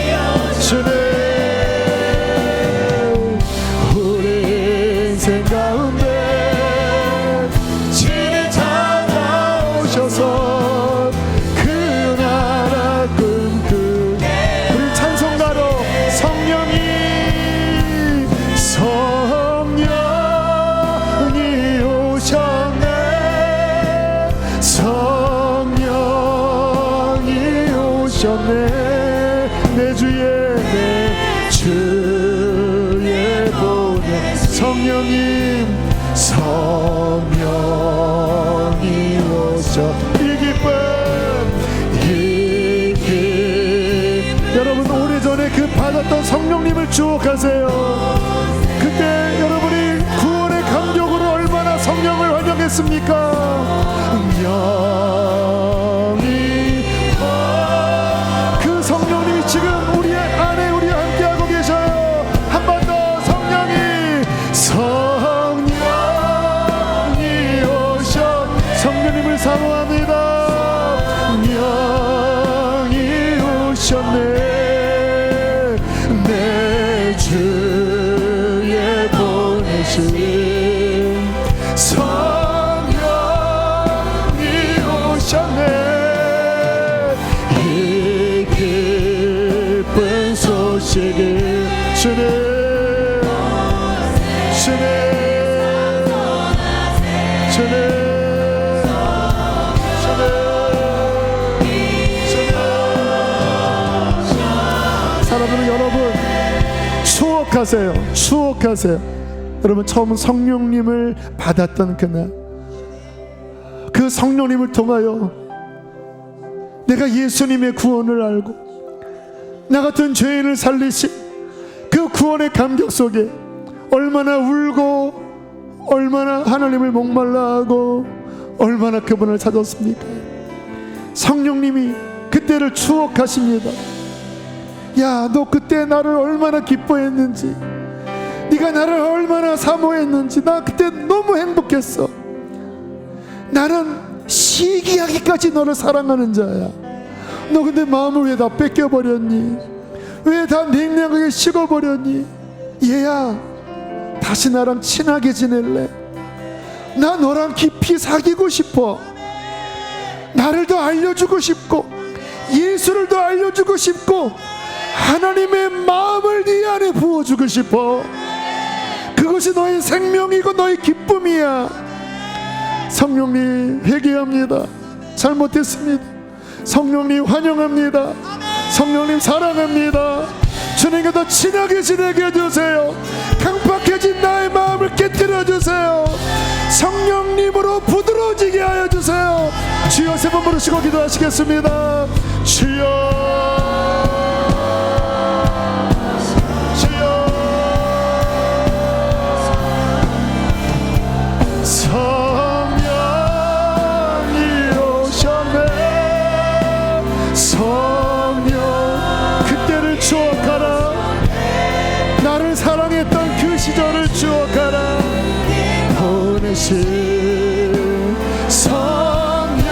오셨네. 내 주의 보내 성령님 오셔. 이 기쁨 여러분 오래전에 그 받았던 성령님을 주목하세요. 그때 여러분이 구원의 감격으로 얼마나 성령을 환영했습니까? 그 성령님이 지금 우리 안에 우리 함께하고 계셔요. 한 번 더 성령이 오셔. 성령님을 사모합니다. 성령이 오셨네. 내 주의 보내신 성령이 오셨네. 이 기쁜 소식을 주는 사랑하는 여러분, 추억하세요. 여러분 처음 성령님을 받았던 그날, 그 성령님을 통하여 내가 예수님의 구원을 알고 나 같은 죄인을 살리신 그 구원의 감격 속에 얼마나 울고 얼마나 하나님을 목말라하고 얼마나 그분을 찾았습니까? 성령님이 그때를 추억하십니다. 야, 너 그때 나를 얼마나 기뻐했는지, 네가 나를 얼마나 사모했는지, 나 그때 너무 행복했어. 나는 시기하기까지 너를 사랑하는 자야. 너 근데 마음을 왜 다 뺏겨버렸니? 왜 다 냉랭하게 식어버렸니? 얘야, 다시 나랑 친하게 지낼래? 나 너랑 깊이 사귀고 싶어. 나를 더 알려주고 싶고 예수를 더 알려주고 싶고 하나님의 마음을 네 안에 부어주고 싶어. 그것이 너의 생명이고 너의 기쁨이야. 성령님 회개합니다. 잘못했습니다. 성령님 환영합니다. 성령님 사랑합니다. 주님과 더 친하게 지내게 해주세요. 강팍해진 나의 마음을 깨뜨려 주세요. 성령님으로 부드러워지게 하여 주세요. 주여, 세 번 부르시고 기도하시겠습니다. 주여, 성령이 오셨네. 성령, 그때를 추억하라. 나를 사랑했던 그 시절을 추억하라. 보내신 성령이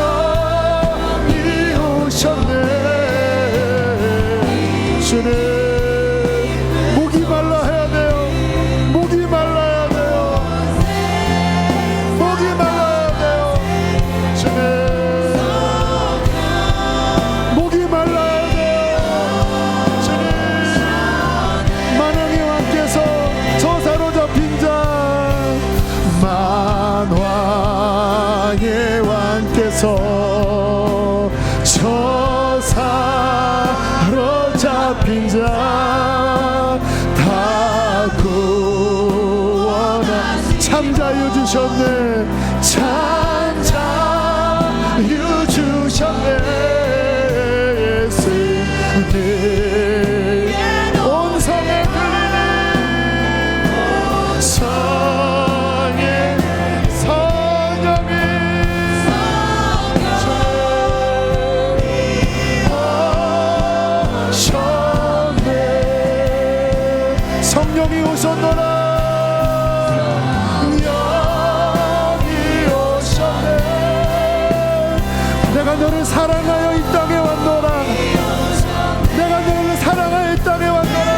오셨네. 주님, 목이 말라 해야 돼요. 목이 말라야 돼요. 목이 말라야 돼요. 주님, 목이 말라야 돼요. 주님, 만왕의 왕께서 저 사로잡힌 자, 만왕의 왕께서 저 사로잡힌 자 다 구원하 참자유 주셨네. 참자유 주셨네. 예수님, 온 성에 들리는 성의 성령이 오셨네. 성령이 오셨노라. 내가 너를 사랑하여 이 땅에 왔노라. 내가 너를 사랑하여 이 땅에 왔노라.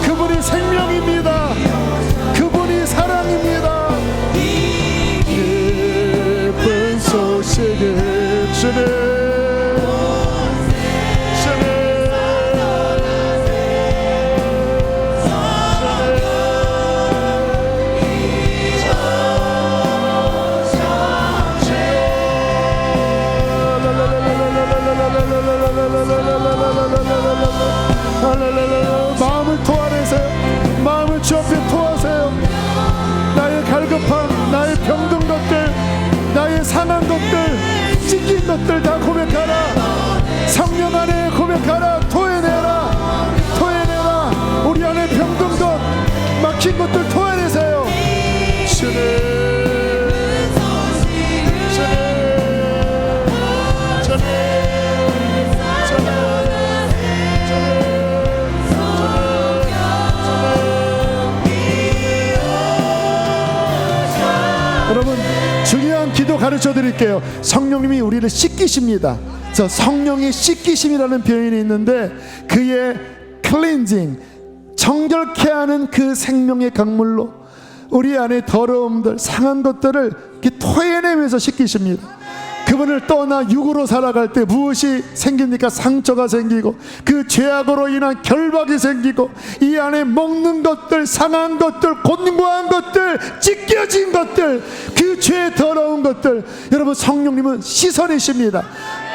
그분이 생명입니다. 그분이 사랑입니다. 기쁜 소식을 주는 것들, 찢긴 것들 다 고백하라. 성령 안에 고백하라. 토해내라. 토해내라. 우리 안에 병든 것, 막힌 것들 토해내세요. 주님, 여러분, 중요한 기도 가르쳐 드릴게요. 성령님이 우리를 씻기십니다. 그래서 성령의 씻기심이라는 표현이 있는데, 그의 클렌징, 정결케 하는 그 생명의 강물로 우리 안에 더러움들, 상한 것들을 이렇게 토해내면서 씻기십니다. 그분을 떠나 육으로 살아갈 때 무엇이 생깁니까? 상처가 생기고, 그 죄악으로 인한 결박이 생기고, 이 안에 먹는 것들, 상한 것들, 곤고한 것들, 찢겨진 것들, 그 죄의 더러운 것들, 여러분, 성령님은 씻어내십니다.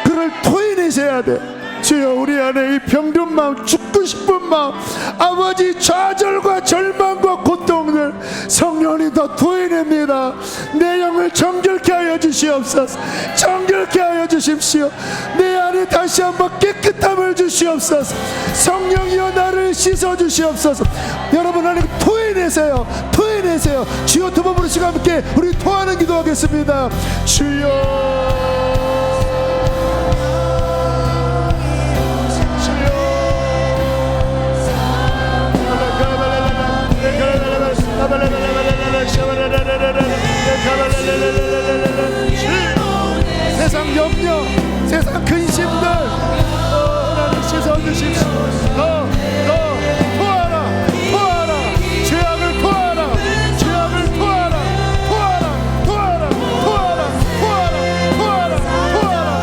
그걸 토해내셔야 돼. 주여, 우리 안에 이 병든 마음, 죽고 싶은 마음, 아버지 좌절과 절망과 고통들 성령이 다 토해냅니다. 내 영을 정결케 하여 주시옵소서. 정결케 하여 주십시오. 내 안에 다시 한번 깨끗함을 주시옵소서. 성령이여, 나를 씻어 주시옵소서. 여러분 안에 토해내세요. 토해내세요. 주여, 두 번 부르시고 함께 우리 토하는 기도하겠습니다. 주여, 세상 염려, 세상 근심들 나를 씻어주십시오. 너 토하라, 토하라. 죄악을 토하라, 죄악을 토하라, 토하라, 토하라, 토하라, 토하라, 토하라, 토하라.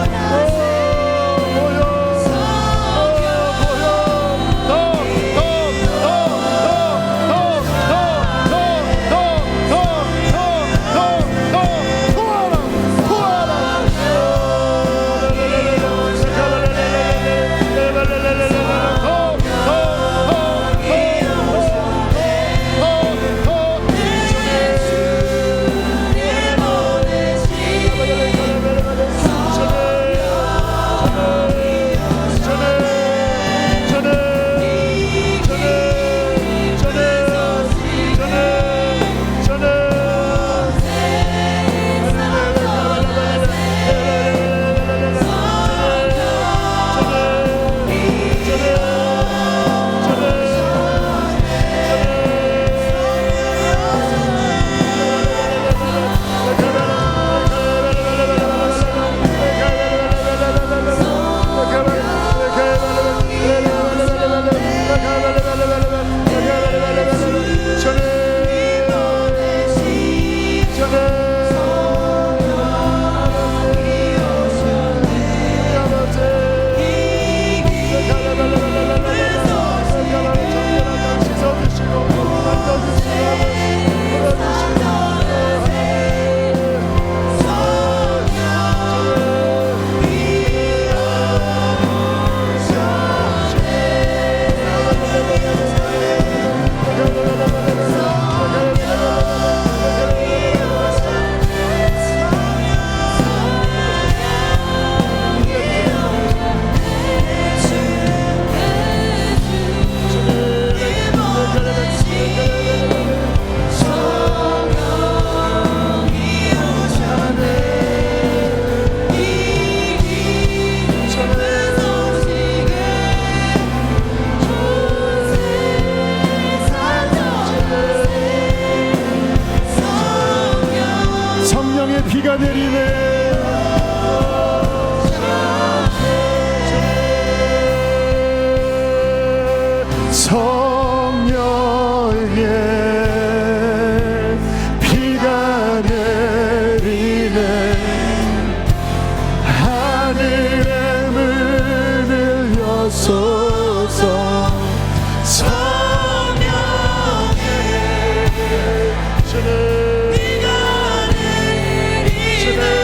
비가 내리네. 성령의 비가 내리네. 하늘의 문을 여소서. 성령의 주님, 비가 내리네.